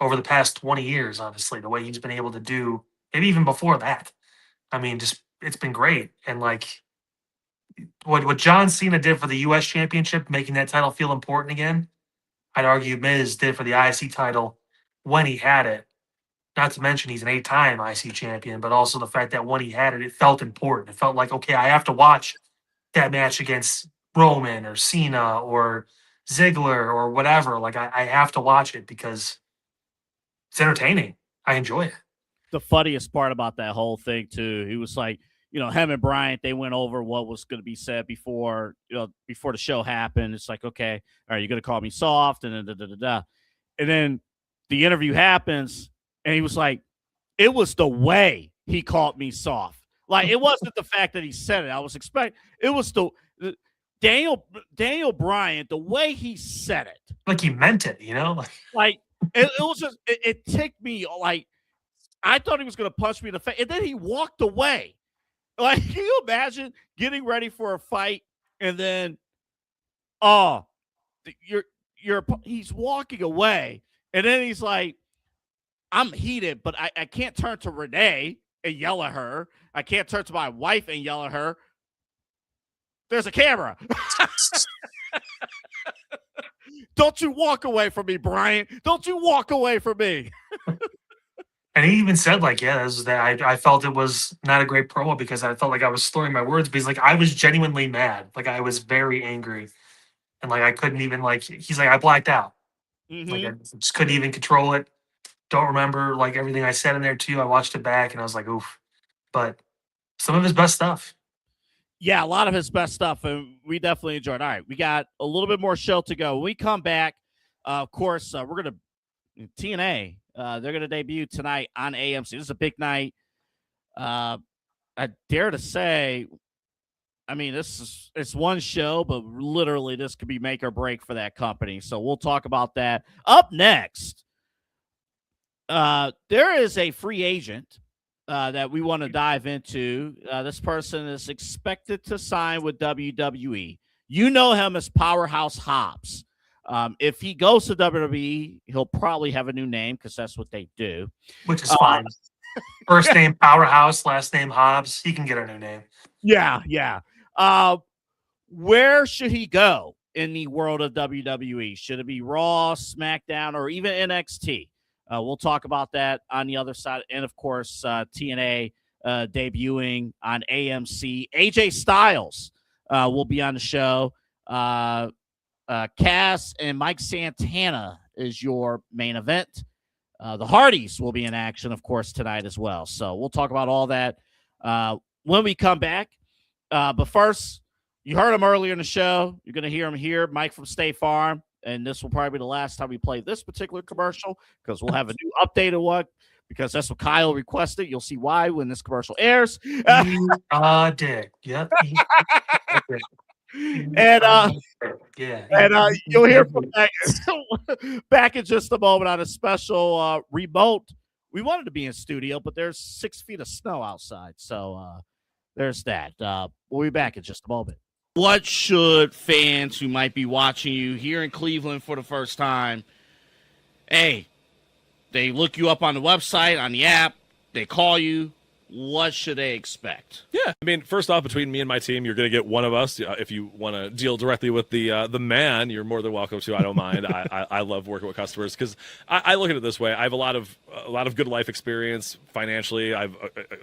over the past 20 years, honestly, the way he's been able to do, maybe even before that. I mean, just it's been great. And like what John Cena did for the US championship, making that title feel important again, I'd argue Miz did for the IC title when he had it. Not to mention he's an 8-time IC champion, but also the fact that when he had it, it felt important. It felt like, okay, I have to watch that match against Roman or Cena or Ziggler or whatever. Like I have to watch it because it's entertaining. I enjoy it. The funniest part about that whole thing too, he was like, him and Bryant, they went over what was going to be said before the show happened. It's like, okay, all right, you're going to call me soft, and then and then the interview happens, and he was like, it was the way he called me soft. Like, it wasn't the fact that he said it. I was expecting it was the Daniel Bryan, the way he said it, like he meant it, like it was just it ticked me. Like, I thought he was going to punch me in the face, and then he walked away. Like, can you imagine getting ready for a fight and then, he's walking away, and then he's like, I'm heated, but I can't turn to Renee and yell at her. I can't turn to my wife and yell at her. There's a camera. Don't you walk away from me, Brian. Don't you walk away from me. And he even said, like, yeah, I felt it was not a great promo because I felt like I was slurring my words. But he's like, I was genuinely mad. Like, I was very angry. And, like, I couldn't even, like, he's like, I blacked out. Mm-hmm. Like, I just couldn't even control it. Don't remember, like, everything I said in there, too. I watched it back, and I was like, oof. But some of his best stuff. Yeah, a lot of his best stuff, and we definitely enjoyed. All right, we got a little bit more show to go. When we come back, of course, we're going to TNA. They're going to debut tonight on AMC. This is a big night. I dare to say, I mean, it's one show, but literally this could be make or break for that company. So we'll talk about that. Up next, there is a free agent that we want to dive into. This person is expected to sign with WWE. You know him as Powerhouse Hobbs. If he goes to WWE, he'll probably have a new name because that's what they do. Which is fine. First name Powerhouse, last name Hobbs. He can get a new name. Yeah. Where should he go in the world of WWE? Should it be Raw, SmackDown, or even NXT? We'll talk about that on the other side. And, of course, TNA debuting on AMC. AJ Styles will be on the show. Cass and Mike Santana is your main event. The Hardys will be in action, of course, tonight as well. So we'll talk about all that when we come back. But first, you heard him earlier in the show. You're going to hear him here, Mike from State Farm. And this will probably be the last time we play this particular commercial because we'll have a new updated one because that's what Kyle requested. You'll see why when this commercial airs. Dick. Yep. And you'll hear from back in just a moment on a special remote. We wanted to be in studio, but there's 6 feet of snow outside. So there's that. We'll be back in just a moment. What should fans who might be watching you here in Cleveland for the first time, hey, they look you up on the website, on the app, they call you, what should they expect? Yeah, I mean, first off, between me and my team, you're going to get one of us. If you want to deal directly with the man, you're more than welcome to. I don't mind. I love working with customers because I look at it this way. I have a lot of good life experience financially. I've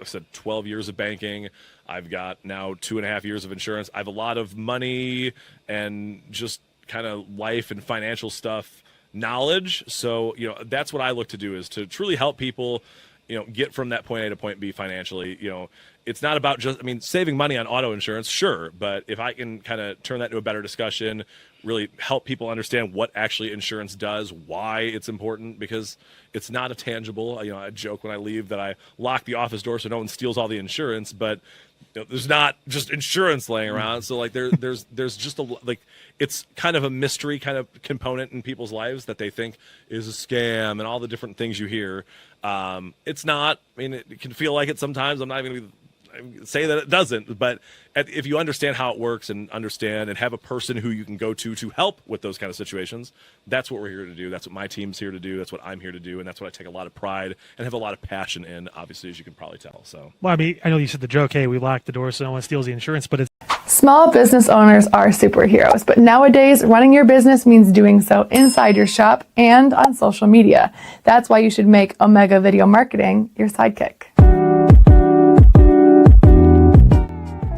said 12 years of banking. I've got now 2.5 years of insurance. I have a lot of money and just kind of life and financial stuff knowledge. So, that's what I look to do is to truly help people, get from that point A to point B financially. It's not about just, saving money on auto insurance, sure. But if I can kind of turn that into a better discussion, really help people understand what actually insurance does, why it's important, because it's not a tangible. I joke when I leave that I lock the office door so no one steals all the insurance, but there's not just insurance laying around. So there's just it's kind of a mystery kind of component in people's lives that they think is a scam and all the different things you hear. It's not. It can feel like it sometimes. I'm not even going to say that it doesn't, but if you understand how it works and understand and have a person who you can go to help with those kind of situations, that's what we're here to do. That's what my team's here to do. That's what I'm here to do. And that's what I take a lot of pride and have a lot of passion in, obviously, as you can probably tell. So, well, I know you said the joke, hey, we lock the door so no one steals the insurance, but it's small business owners are superheroes, but nowadays running your business means doing so inside your shop and on social media. That's why you should make Omega Video Marketing your sidekick.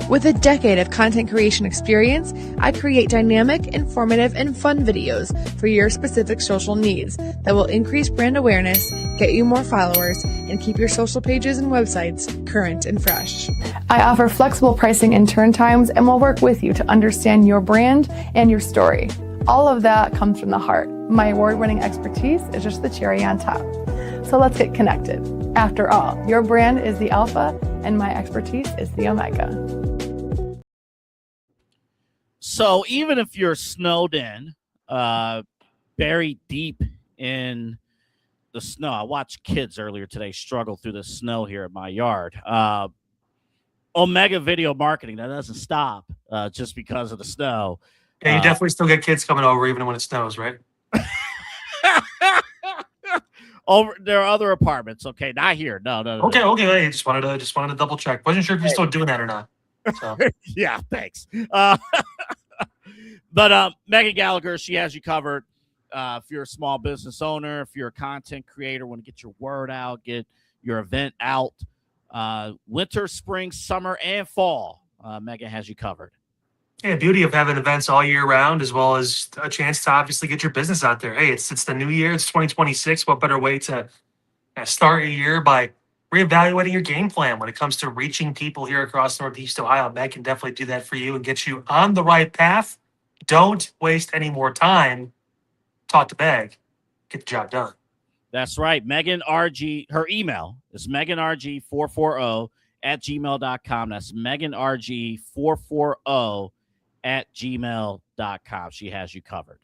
With a decade of content creation experience, I create dynamic, informative, and fun videos for your specific social needs that will increase brand awareness, get you more followers, and keep your social pages and websites current and fresh. I offer flexible pricing and turn times and will work with you to understand your brand and your story. All of that comes from the heart. My award-winning expertise is just the cherry on top. So let's get connected. After all, your brand is the alpha and my expertise is the omega. So even if you're snowed in, buried deep in the snow, I watched kids earlier today struggle through the snow here in my yard. Omega Video Marketing, that doesn't stop just because of the snow. Yeah, you definitely still get kids coming over even when it snows, right? There are other apartments. Okay, not here. No. Okay. Hey, just wanted to double check. Wasn't sure if you're still doing that or not. So. Yeah, thanks. But Megan Gallagher, she has you covered. If you're a small business owner, if you're a content creator, want to get your word out, get your event out, winter, spring, summer, and fall, Megan has you covered. Yeah, beauty of having events all year round, as well as a chance to obviously get your business out there. Hey, it's the new year. It's 2026. What better way to start a year by reevaluating your game plan when it comes to reaching people here across Northeast Ohio. Meg can definitely do that for you and get you on the right path. Don't waste any more time. Talk to Meg. Get the job done. That's right. Megan RG, her email is meganrg440@gmail.com. That's meganrg440@gmail.com. She has you covered.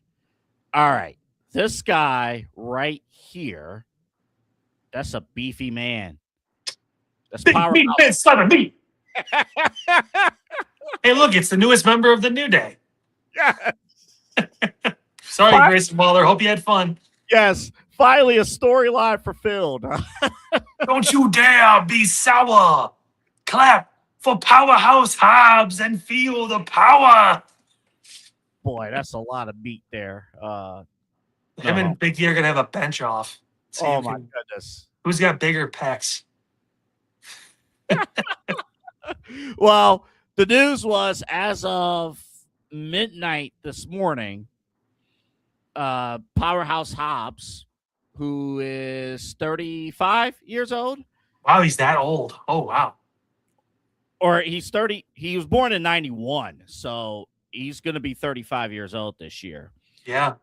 All right. This guy right here, that's a beefy man. That's Big Powerhouse. meat man, son of meat. Hey, look, it's the newest member of the New Day. Yes. Sorry, Grayson Waller. Hope you had fun. Yes. Finally, a storyline fulfilled. Don't you dare be sour. Clap for Powerhouse Hobbs and feel the power. Boy, that's a lot of meat there. Him and Big E are going to have a bench off. See Oh, my goodness. who's got bigger pecs? Well, the news was as of midnight this morning, Powerhouse Hobbs, who is 35 years old. Wow, he's that old. Oh, wow. Or he's 30. He was born in 91, so he's going to be 35 years old this year. Yeah.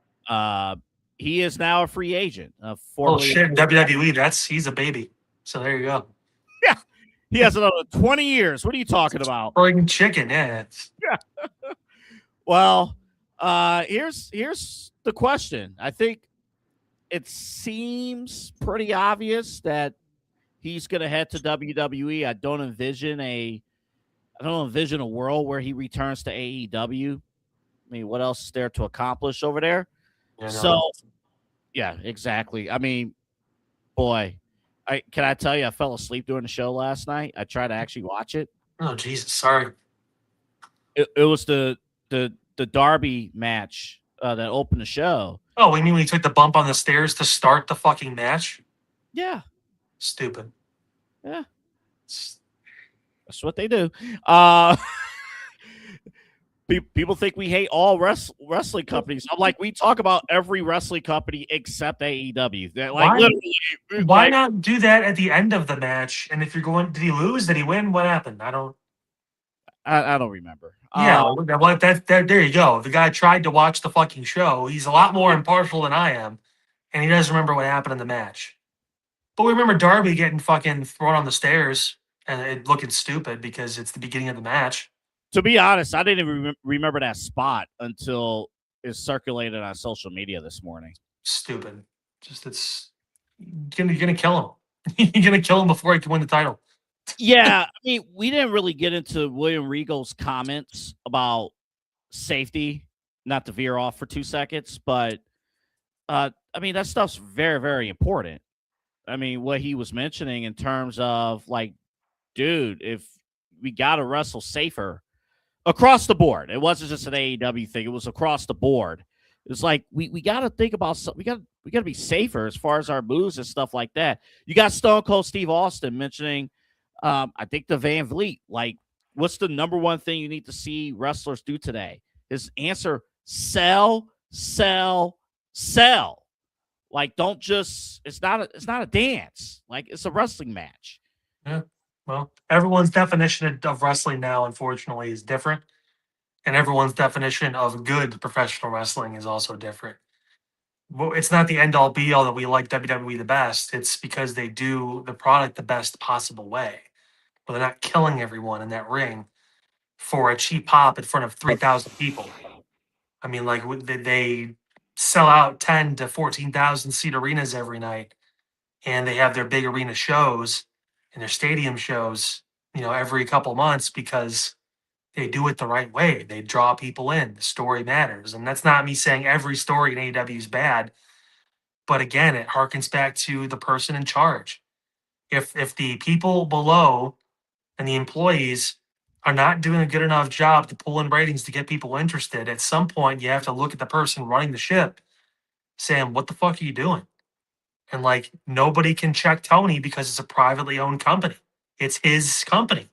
He is now a free agent. Oh, shit. In WWE, he's a baby. So there you go. Yeah. He has another 20 years. What are you talking about? Friggin' chicken, yeah. Well, here's the question. I think it seems pretty obvious that he's going to head to WWE. I don't envision a world where he returns to AEW. I mean, what else is there to accomplish over there? Yeah, yeah, exactly. I mean, boy, can I tell you, I fell asleep during the show last night. I tried to actually watch it. Oh, Jesus, sorry. It was the Darby match that opened the show. Oh, you mean when you took the bump on the stairs to start the fucking match? Yeah. Stupid. Yeah. That's what they do. People think we hate all wrestling companies. I'm like, we talk about every wrestling company except AEW. They're like, why not do that at the end of the match? And if you're going, did he lose? Did he win? What happened? I don't remember. Yeah, well, there you go. The guy tried to watch the fucking show. He's a lot more impartial than I am, and he doesn't remember what happened in the match. But we remember Darby getting fucking thrown on the stairs and it looking stupid because it's the beginning of the match. To be honest, I didn't even remember that spot until it circulated on social media this morning. Stupid. Just you're gonna kill him. You're gonna kill him before he can win the title. Yeah, I mean, we didn't really get into William Regal's comments about safety, not to veer off for 2 seconds, but I mean, that stuff's very, very important. I mean, what he was mentioning in terms of like, dude, if we got to wrestle safer across the board, it wasn't just an AEW thing, it was across the board. It's like we got to think about something. We got to be safer as far as our moves and stuff like that. You got Stone Cold Steve Austin mentioning, I think the Van Vliet, like, what's the number one thing you need to see wrestlers do today? His answer: sell, sell, sell. Like, don't just, it's not a dance. Like, it's a wrestling match. Yeah. Well, everyone's definition of wrestling now, unfortunately, is different. And everyone's definition of good professional wrestling is also different. Well, it's not the end-all be-all that we like WWE the best. It's because they do the product the best possible way. But they're not killing everyone in that ring for a cheap pop in front of 3,000 people. I mean, like, they sell out 10 to 14,000 seat arenas every night, and they have their big arena shows and their stadium shows, every couple months because they do it the right way. They draw people in. The story matters. And that's not me saying every story in AEW is bad. But again, it harkens back to the person in charge. If the people below and the employees are not doing a good enough job to pull in ratings to get people interested, at some point you have to look at the person running the ship saying, what the fuck are you doing? And like, nobody can check Tony because it's a privately owned company. It's his company.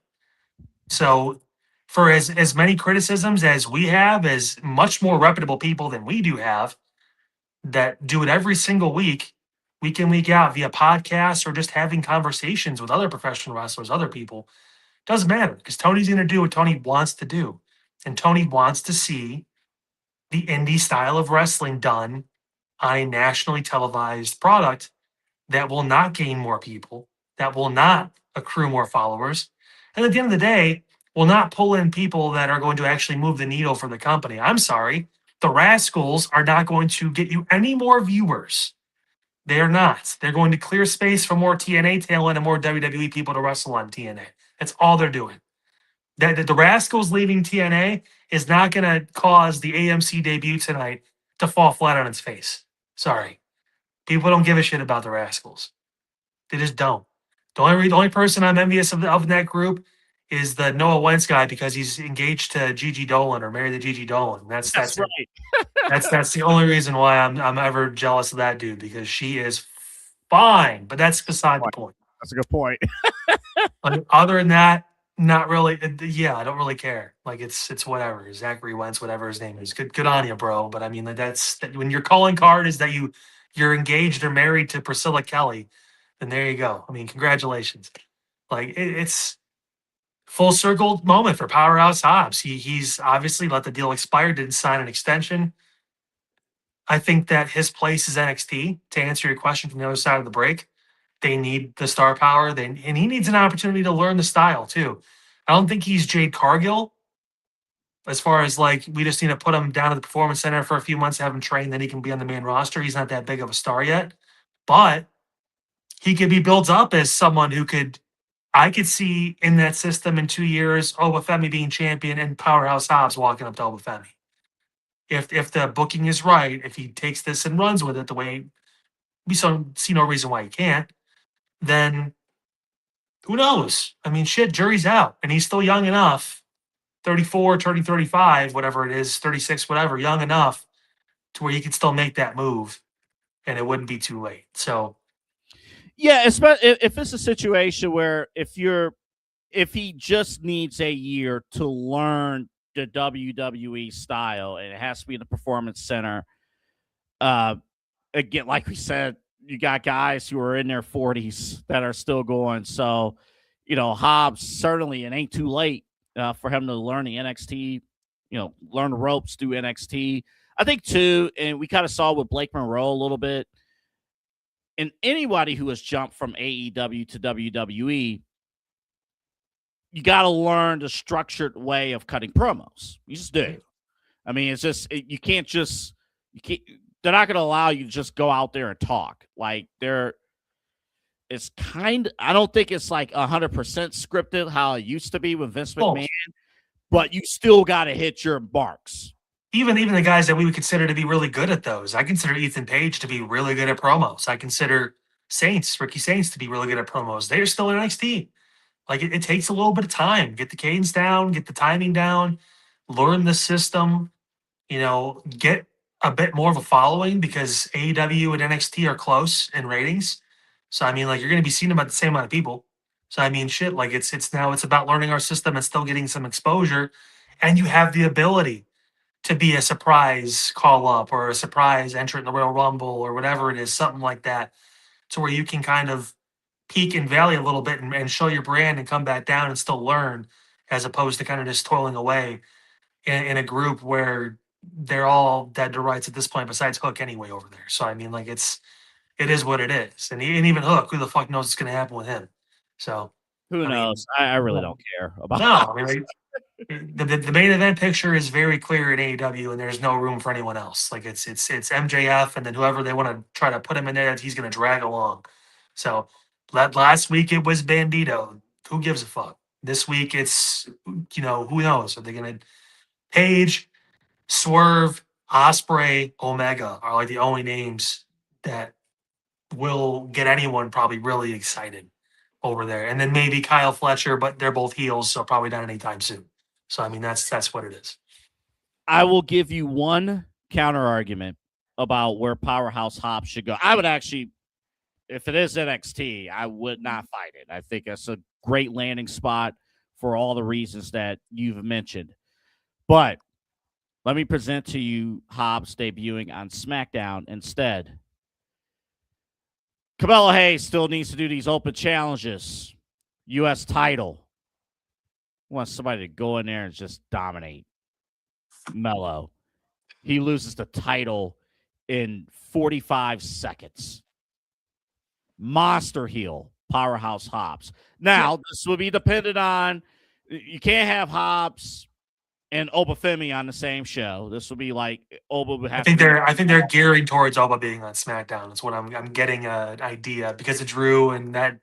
So for as many criticisms as we have, as much more reputable people than we do have that do it every single week week in, week out via podcasts or just having conversations with other professional wrestlers, other people. Doesn't matter because Tony's going to do what Tony wants to do. And Tony wants to see the indie style of wrestling done on a nationally televised product that will not gain more people, that will not accrue more followers. And at the end of the day, will not pull in people that are going to actually move the needle for the company. I'm sorry. The Rascals are not going to get you any more viewers. They are not. They're going to clear space for more TNA talent and more WWE people to wrestle on TNA. That's all they're doing. That the Rascals leaving TNA is not going to cause the AMC debut tonight to fall flat on its face. Sorry. People don't give a shit about the Rascals. They just don't. The only person I'm envious of that group is the Noah Wentz guy because he's engaged to Gigi Dolan or married to Gigi Dolan. That's right. That's the only reason why I'm ever jealous of that dude because she is fine. But that's beside the point. That's a good point. Other than that, not really. Yeah, I don't really care. Like it's whatever. Zachary Wentz, whatever his name is. Good on you, bro. But I mean, that's when your calling card is that you're engaged or married to Priscilla Kelly, then there you go. I mean, congratulations. Like it's full circle moment for Powerhouse Hobbs. He's obviously let the deal expire, didn't sign an extension. I think that his place is NXT. To answer your question from the other side of the break, they need the star power. And he needs an opportunity to learn the style too. I don't think he's Jade Cargill. As far as like, we just need to put him down at the performance center for a few months, have him train, then he can be on the main roster. He's not that big of a star yet, but he could be built up as someone who I could see in that system in 2 years, Obafemi being champion and Powerhouse Hobbs walking up to Obafemi. If the booking is right, if he takes this and runs with it the way we see no reason why he can't, then who knows? I mean, shit, jury's out. And he's still young enough, 34, turning 35, whatever it is, 36, whatever, young enough to where he could still make that move and it wouldn't be too late. So, yeah, especially if it's a situation where if he just needs a year to learn the WWE style and it has to be in the performance center. Again, like we said, you got guys who are in their 40s that are still going. So, Hobbs, certainly it ain't too late for him to learn the NXT, learn the ropes, do NXT. I think too, and we kind of saw with Blake Monroe a little bit, and anybody who has jumped from AEW to WWE, you got to learn the structured way of cutting promos. You just do. I mean, it's just, you can't, they're not going to allow you to just go out there and talk. Like it's I don't think it's like 100% scripted how it used to be with Vince McMahon, but you still got to hit your marks. Even the guys that we would consider to be really good at those. I consider Ethan Page to be really good at promos. I consider Ricky Saints to be really good at promos. They're still in NXT. Like it takes a little bit of time. Get the cadence down, get the timing down, learn the system, get a bit more of a following because AEW and NXT are close in ratings. So, I mean, like, you're going to be seeing about the same amount of people. So, I mean, shit, like, it's about learning our system and still getting some exposure. And you have the ability to be a surprise call-up or a surprise entrant in the Royal Rumble or whatever it is, something like that, to where you can kind of peak and valley a little bit and show your brand and come back down and still learn, as opposed to kind of just toiling away in a group where they're all dead to rights at this point, besides Hook anyway over there. So, I mean, like, it is what it is. And even Hook, who the fuck knows what's going to happen with him? So, who knows? I really don't care about No, I mean, the main event picture is very clear in AEW, and there's no room for anyone else. Like, it's MJF, and then whoever they want to try to put him in there, he's going to drag along. So, last week it was Bandito. Who gives a fuck? This week it's, who knows? Are they going to Page, Swerve, Osprey, Omega are like the only names that will get anyone probably really excited over there. And then maybe Kyle Fletcher, but they're both heels, so probably not anytime soon. So, I mean, that's what it is. I will give you one counter argument about where Powerhouse Hobbs should go. I would actually, if it is NXT, I would not fight it. I think it's a great landing spot for all the reasons that you've mentioned. But let me present to you Hobbs debuting on SmackDown instead. Cabello Hayes still needs to do these open challenges. U.S. title. Wants somebody to go in there and just dominate. Mello. He loses the title in 45 seconds. Monster heel, Powerhouse Hobbs. Now, this will be dependent on, you can't have Hobbs and Obafemi on the same show. This will be like Oba would have. I think they're gearing towards Oba being on SmackDown. That's what I'm getting an idea because of Drew, and that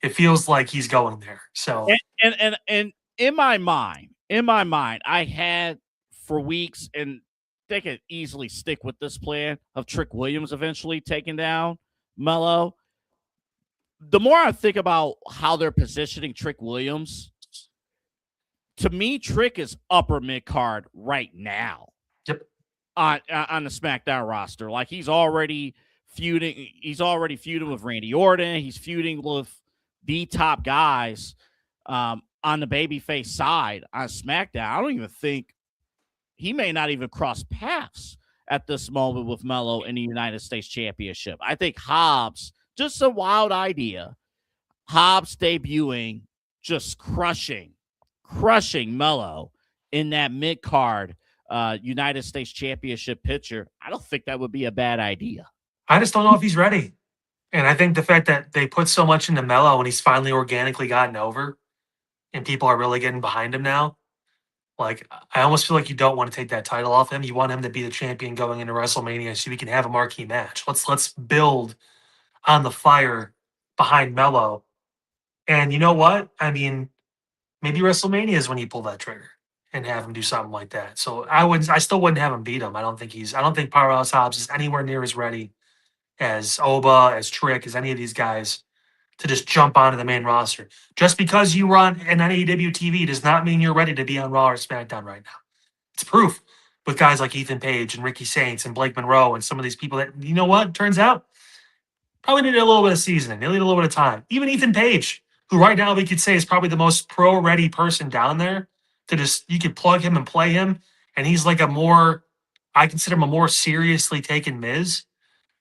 it feels like he's going there. So and in my mind, I had for weeks, and they could easily stick with this plan of Trick Williams eventually taking down Mello. The more I think about how they're positioning Trick Williams, to me, Trick is upper mid card right now. Yep. On the SmackDown roster, like he's already feuding. He's already feuding with Randy Orton. He's feuding with the top guys on the babyface side on SmackDown. I don't even think he may not even cross paths at this moment with Mello in the United States Championship. I think Hobbs, just a wild idea. Hobbs debuting, just crushing Mello in that mid-card United States Championship picture. I don't think that would be a bad idea. I just don't know if he's ready. And I think the fact that they put so much into Mello and he's finally organically gotten over and people are really getting behind him now, like, I almost feel like you don't want to take that title off him. You want him to be the champion going into WrestleMania so we can have a marquee match. Let's build on the fire behind Mello. And you know what? I mean, maybe WrestleMania is when you pull that trigger and have him do something like that. So I still wouldn't have him beat him. I don't think Powerhouse Hobbs is anywhere near as ready as Oba, as Trick, as any of these guys to just jump onto the main roster. Just because you run an AEW TV does not mean you're ready to be on Raw or SmackDown right now. It's proof with guys like Ethan Page and Ricky Saints and Blake Monroe and some of these people that, you know what, turns out probably need a little bit of seasoning. They need a little bit of time. Even Ethan Page, who right now we could say is probably the most pro-ready person down there, to just, you could plug him and play him, and he's like I consider him a more seriously taken Miz,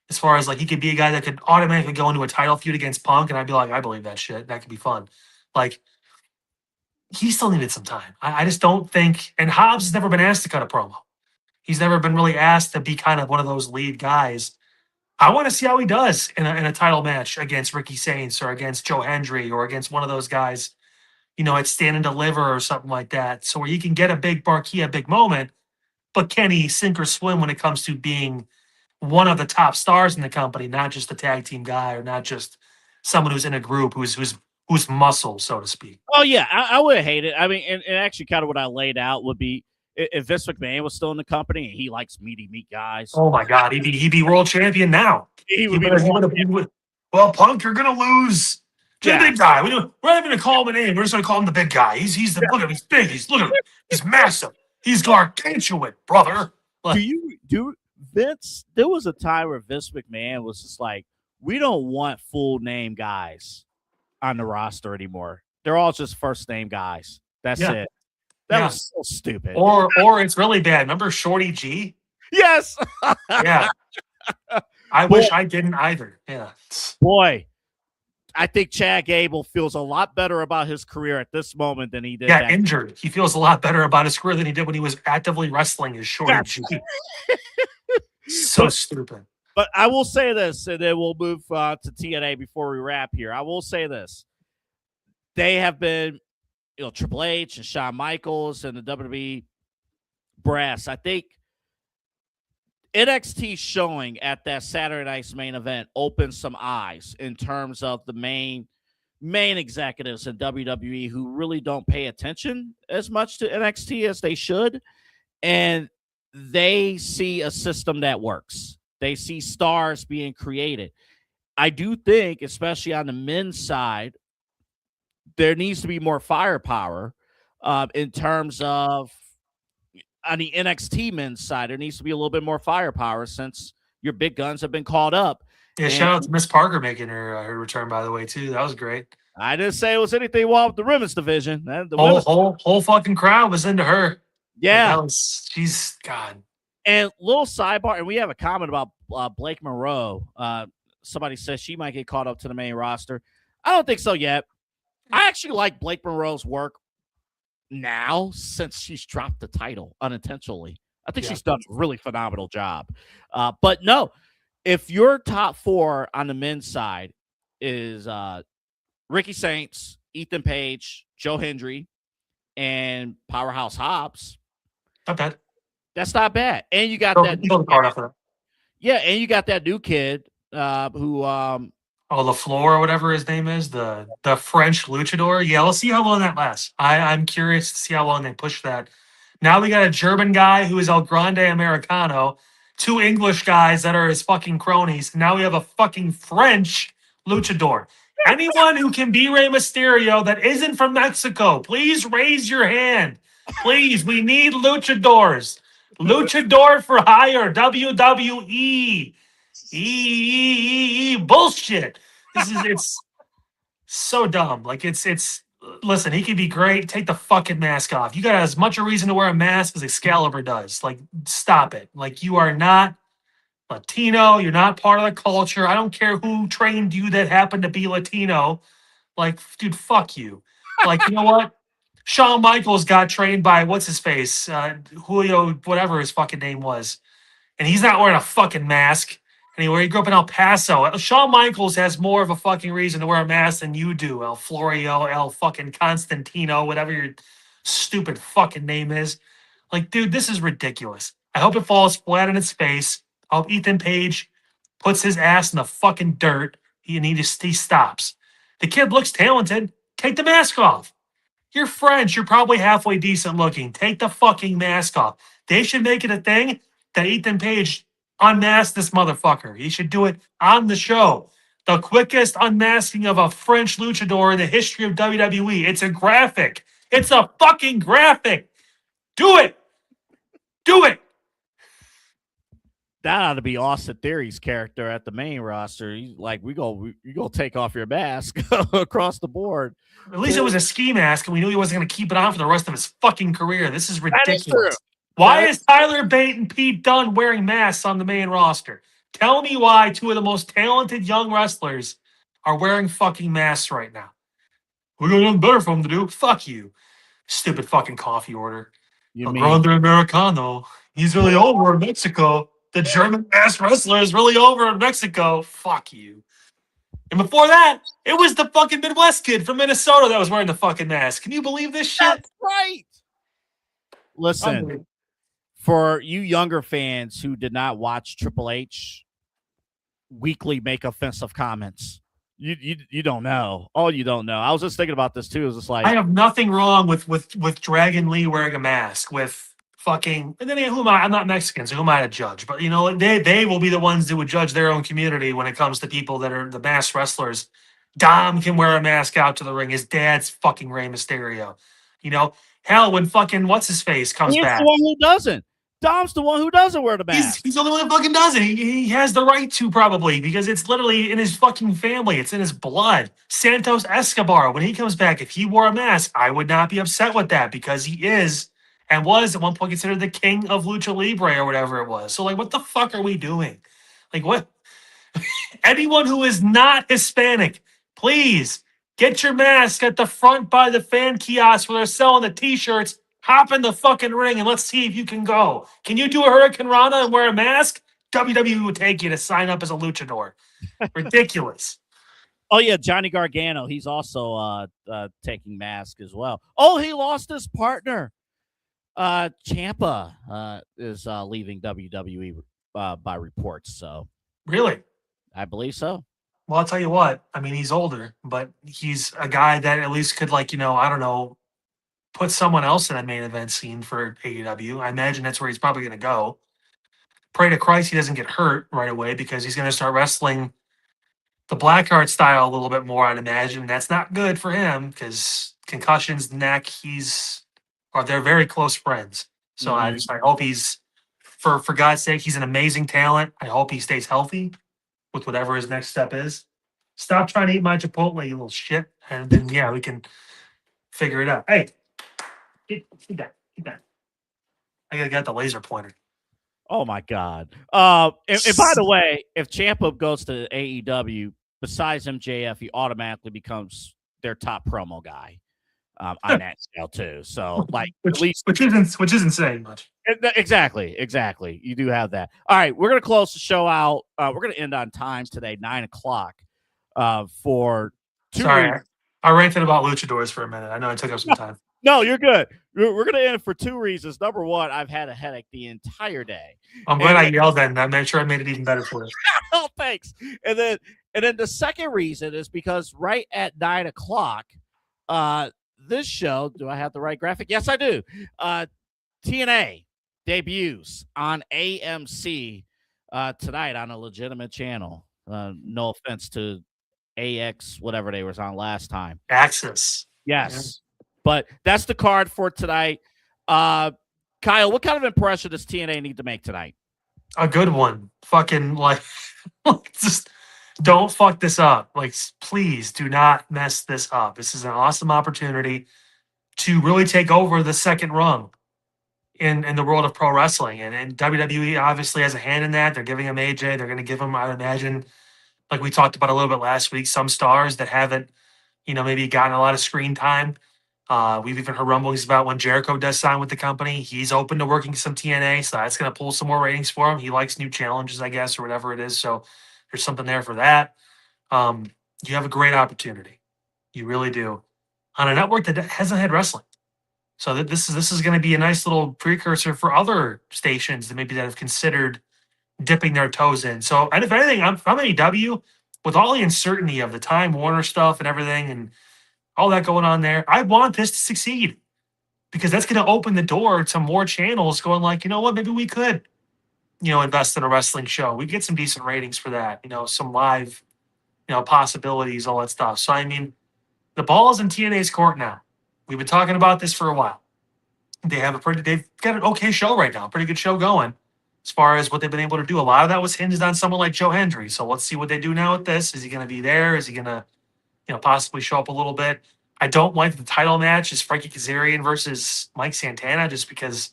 as far as like he could be a guy that could automatically go into a title feud against Punk, and I'd be like, I believe that shit. That could be fun. Like, he still needed some time. I just don't think, and Hobbs has never been asked to cut a promo. He's never been really asked to be kind of one of those lead guys. I want to see how he does in a title match against Ricky Saints or against Joe Hendry or against one of those guys, you know, at Stand and Deliver or something like that. So where you can get a big marquee, a big moment, but can he sink or swim when it comes to being one of the top stars in the company, not just a tag team guy or not just someone who's in a group who's muscle, so to speak. Oh yeah, I would hate it. I mean, and actually, kind of what I laid out would be if Vince McMahon was still in the company and he likes meaty meat guys. Oh my God, he'd be world champion now. He would. Well, Punk, you're gonna lose to the big guy. We're not even gonna call him a name. We're just gonna call him the big guy. He's the look at him. He's big. Look at him. He's massive. He's gargantuan, brother. Like, Vince, there was a time where Vince McMahon was just like, we don't want full name guys on the roster anymore. They're all just first name guys. That's it. That was so stupid. Or it's really bad. Remember Shorty G? Yes. Yeah. I wish I didn't either. Yeah. Boy, I think Chad Gable feels a lot better about his career at this moment than he did. Yeah, injured. He feels a lot better about his career than he did when he was actively wrestling as Shorty G. So stupid. But I will say this, and then we'll move to TNA before we wrap here. I will say this. They have been, Triple H and Shawn Michaels and the WWE brass. I think NXT showing at that Saturday night's main event opened some eyes in terms of the main executives in WWE who really don't pay attention as much to NXT as they should. And they see a system that works. They see stars being created. I do think, especially on the men's side, there needs to be more firepower in terms of on the NXT men's side. There needs to be a little bit more firepower since your big guns have been called up. Yeah, shout out to Miss Parker making her return, by the way, too. That was great. I didn't say it was anything wrong with the women's division. The whole fucking crowd was into her. Yeah. She's God. And little sidebar, and we have a comment about Blake Monroe. somebody says she might get caught up to the main roster. I don't think so yet. I actually like Blake Monroe's work now since she's dropped the title unintentionally. I think she's done a really phenomenal job. But no, if your top 4 on the men's side is Ricky Saints, Ethan Page, Joe Hendry, and Powerhouse Hobbs, not bad. That's not bad. And you got that. Yeah, and you got that new kid who LaFleur or whatever his name is, the French luchador. Yeah, we'll see how long that lasts. I'm curious to see how long they push that. Now we got a German guy who is El Grande Americano, 2 English guys that are his fucking cronies. Now we have a fucking French luchador. Anyone who can be Rey Mysterio that isn't from Mexico, please raise your hand. Please, we need luchadors. Luchador for hire, WWE. Bullshit. It's so dumb. Like it's listen, he could be great. Take the fucking mask off. You got as much a reason to wear a mask as Excalibur does. Like, stop it. Like, you are not Latino. You're not part of the culture. I don't care who trained you that happened to be Latino. Like, dude, fuck you. Like, you know what? Shawn Michaels got trained by what's his face? Julio, whatever his fucking name was. And he's not wearing a fucking mask. Anyway, he grew up in El Paso. Shawn Michaels has more of a fucking reason to wear a mask than you do, El Florio, El fucking Constantino, whatever your stupid fucking name is. Like, dude, this is ridiculous. I hope it falls flat on its face. I hope Ethan Page puts his ass in the fucking dirt. He stops. The kid looks talented. Take the mask off. You're French. You're probably halfway decent looking. Take the fucking mask off. They should make it a thing that Ethan Page unmask this motherfucker. He should do it on the show. The quickest unmasking of a French luchador in the history of WWE. It's a graphic. It's a fucking graphic. Do it. Do it. That ought to be Austin Theory's character at the main roster. He's like, you go take off your mask across the board. At least it was a ski mask, and we knew he wasn't going to keep it on for the rest of his fucking career. This is ridiculous. Why is Tyler Bate and Pete Dunne wearing masks on the main roster? Tell me why 2 of the most talented young wrestlers are wearing fucking masks right now. We got nothing better for them to do. Fuck you. Stupid fucking coffee order. El Grande Americano. He's really over in Mexico. The German masked wrestler is really over in Mexico. Fuck you. And before that, it was the fucking Midwest kid from Minnesota that was wearing the fucking mask. Can you believe this shit? That's right. Listen. For you younger fans who did not watch Triple H weekly make offensive comments, you don't know. Oh, you don't know. I was just thinking about this too. It was just like, I have nothing wrong with Dragon Lee wearing a mask, with fucking, and then I'm not Mexican, so who am I to judge? But you know, they will be the ones that would judge their own community when it comes to people that are the masked wrestlers. Dom can wear a mask out to the ring. His dad's fucking Rey Mysterio. You know, hell, when fucking what's his face comes back. The one who doesn't. Dom's the one who doesn't wear the mask. He's the only one that fucking does it. He has the right to, probably, because it's literally in his fucking family. It's in his blood. Santos Escobar, when he comes back, if he wore a mask, I would not be upset with that, because he is and was at one point considered the king of Lucha Libre or whatever it was. So, like, what the fuck are we doing? Like, what? Anyone who is not Hispanic, please get your mask at the front by the fan kiosk where they're selling the t-shirts. Hop in the fucking ring and let's see if you can go. Can you do a Hurricane Rana and wear a mask? WWE would take you to sign up as a luchador. Ridiculous. Oh, yeah, Johnny Gargano. He's also taking mask as well. Oh, he lost his partner. Ciampa is leaving WWE by reports. So really? I believe so. Well, I'll tell you what. I mean, he's older, but he's a guy that at least could, like, you know, I don't know, put someone else in a main event scene for AEW. I imagine that's where he's probably going to go. Pray to Christ he doesn't get hurt right away, because he's going to start wrestling the Blackheart style a little bit more, I'd imagine. That's not good for him, because concussions, neck, they're very close friends. So I hope he's, for God's sake, he's an amazing talent. I hope he stays healthy with whatever his next step is. Stop trying to eat my Chipotle, you little shit. And then, yeah, we can figure it out. Hey. Keep that. I gotta get the laser pointer. Oh my God. And by the way, if Ciampa goes to AEW, besides MJF, he automatically becomes their top promo guy on that scale too. So like at least which isn't saying much. Exactly. You do have that. All right, we're gonna close the show out. We're gonna end on time today, 9:00. For two Sorry, reasons. I ranted about luchadors for a minute. I know I took up some time. No, you're good. We're gonna end for two reasons. Number one, I've had a headache the entire day. I'm glad I yelled then. I made sure I made it even better for you. Oh, thanks. And then the second reason is because right at 9:00, this show. Do I have the right graphic? Yes, I do. TNA debuts on AMC tonight on a legitimate channel. No offense to AX, whatever they was on last time. Access. Yes. Yeah. But that's the card for tonight. Kyle, what kind of impression does TNA need to make tonight? A good one. Fucking just don't fuck this up. Like, please do not mess this up. This is an awesome opportunity to really take over the second rung in the world of pro wrestling. And WWE obviously has a hand in that. They're giving him AJ. They're going to give him, I would imagine, like we talked about a little bit last week, some stars that haven't, maybe gotten a lot of screen time. We've even heard rumblings about when Jericho does sign with the company, he's open to working some TNA, so that's going to pull some more ratings for him. He likes new challenges, I guess, or whatever it is. So there's something there for that. You have a great opportunity. You really do. On a network that hasn't had wrestling. So this is going to be a nice little precursor for other stations that have considered dipping their toes in. So, and if anything, I'm from AEW, with all the uncertainty of the Time Warner stuff and everything and all that going on there, I want this to succeed because that's going to open the door to more channels going like, you know what, maybe we could, invest in a wrestling show. We get some decent ratings for that, some live, possibilities, all that stuff. So, I mean, the ball's in TNA's court now. We've been talking about this for a while. They've got an okay show right now, pretty good show going as far as what they've been able to do. A lot of that was hinged on someone like Joe Hendry. So let's see what they do now with this. Is he going to be there? Is he going to, possibly show up a little bit? I don't like the title match is Frankie Kazarian versus Mike Santana just because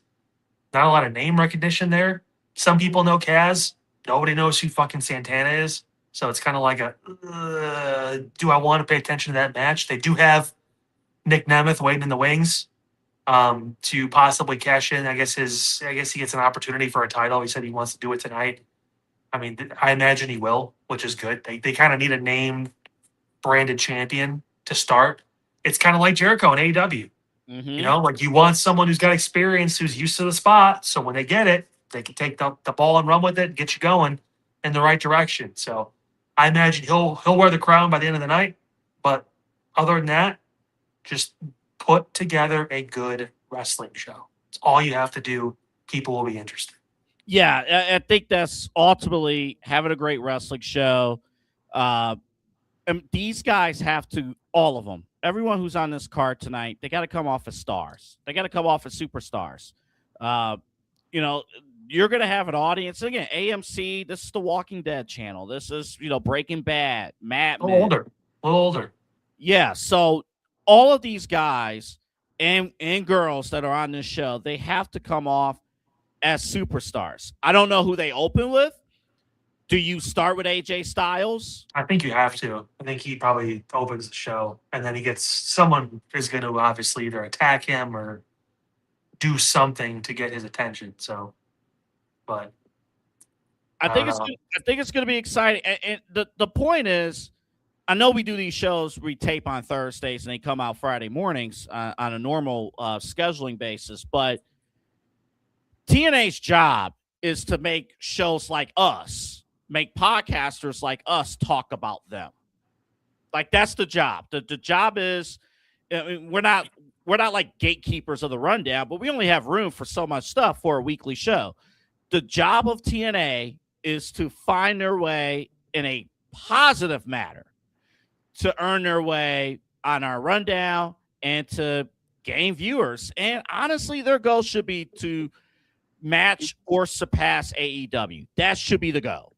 not a lot of name recognition there. Some people know Kaz. Nobody knows who fucking Santana is. So it's kind of like do I want to pay attention to that match? They do have Nick Nemeth waiting in the wings to possibly cash in. I guess he gets an opportunity for a title. He said he wants to do it tonight. I mean, I imagine he will, which is good. They kind of need a name branded champion to start. It's kind of like Jericho in AEW. Mm-hmm. Like you want someone who's got experience, who's used to the spot. So when they get it, they can take the ball and run with it, get you going in the right direction. So I imagine he'll wear the crown by the end of the night. But other than that, just put together a good wrestling show. It's all you have to do. People will be interested. Yeah, I think that's ultimately having a great wrestling show. And these guys have to, all of them, everyone who's on this card tonight, they got to come off as stars. They got to come off as superstars. You're going to have an audience. Again, AMC, this is the Walking Dead channel. This is, Breaking Bad, Mad Men. A little older. Yeah, so all of these guys and girls that are on this show, they have to come off as superstars. I don't know who they open with. Do you start with AJ Styles? I think you have to. I think he probably opens the show, and then he gets someone is going to obviously either attack him or do something to get his attention. So, but I think it's going to be exciting. And the point is, I know we do these shows, we tape on Thursdays and they come out Friday mornings on a normal scheduling basis, but TNA's job is to make shows like us, make podcasters like us talk about them. Like that's the job. The job is, we're not like gatekeepers of the rundown, but we only have room for so much stuff for a weekly show. The job of TNA is to find their way in a positive manner to earn their way on our rundown and to gain viewers. And honestly, their goal should be to match or surpass AEW. That should be the goal.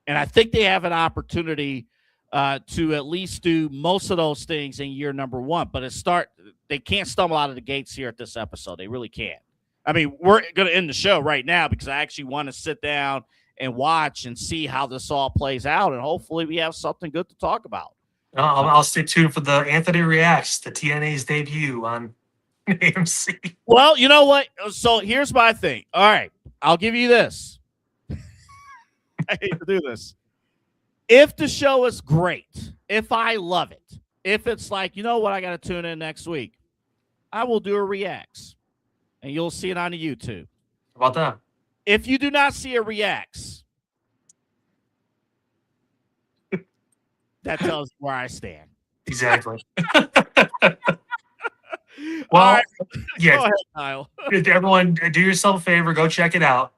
And I think they have an opportunity to at least do most of those things in year number one. But they can't stumble out of the gates here at this episode. They really can't. I mean, we're going to end the show right now because I actually want to sit down and watch and see how this all plays out, and hopefully we have something good to talk about. I'll stay tuned for the Anthony Reacts, the TNA's debut on AMC. Well, you know what? So here's my thing. All right, I'll give you this. I hate to do this. If the show is great, if I love it, if it's like, you know what, I got to tune in next week, I will do a reacts, and you'll see it on the YouTube. How about that? If you do not see a reacts, that tells you where I stand. Exactly. All Well, right. yeah. Go ahead, Kyle. Everyone, do yourself a favor. Go check it out.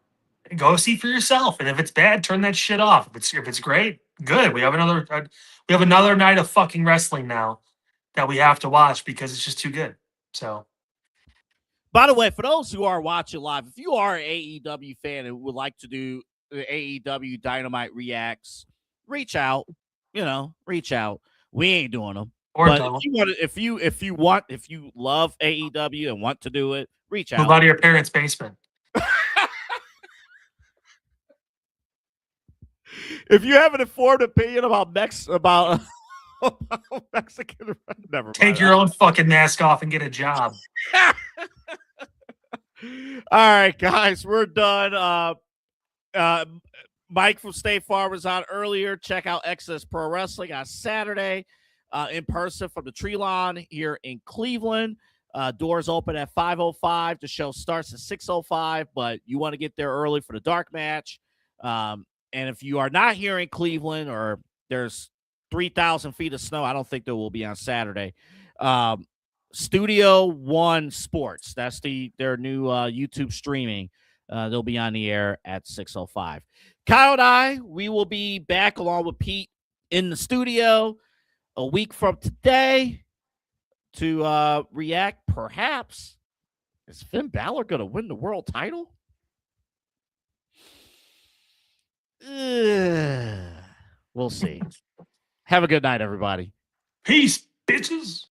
Go see for yourself. And if it's bad, turn that shit off. If it's great, good. We have another night of fucking wrestling now that we have to watch because it's just too good. So, By the way, for those who are watching live, if you are an AEW fan and would like to do the AEW Dynamite Reacts, reach out. Reach out. We ain't doing them. or But don't. if you love AEW and want to do it, reach Move out. out of your parents' basement. If you have an informed opinion about Mexican, never mind. Take your own fucking mask off and get a job. All right, guys, we're done. Mike from State Farm was on earlier. Check out Exodus Pro Wrestling on Saturday in person from the Treelawn here in Cleveland. Doors open at 5:05. The show starts at 6:05, but you want to get there early for the dark match. And if you are not here in Cleveland or there's 3,000 feet of snow, I don't think there will be on Saturday. Studio One Sports, that's their new YouTube streaming. They'll be on the air at 6:05. Kyle and I, we will be back along with Pete in the studio a week from today to react. Perhaps, is Finn Balor going to win the world title? We'll see. Have a good night, everybody. Peace, bitches.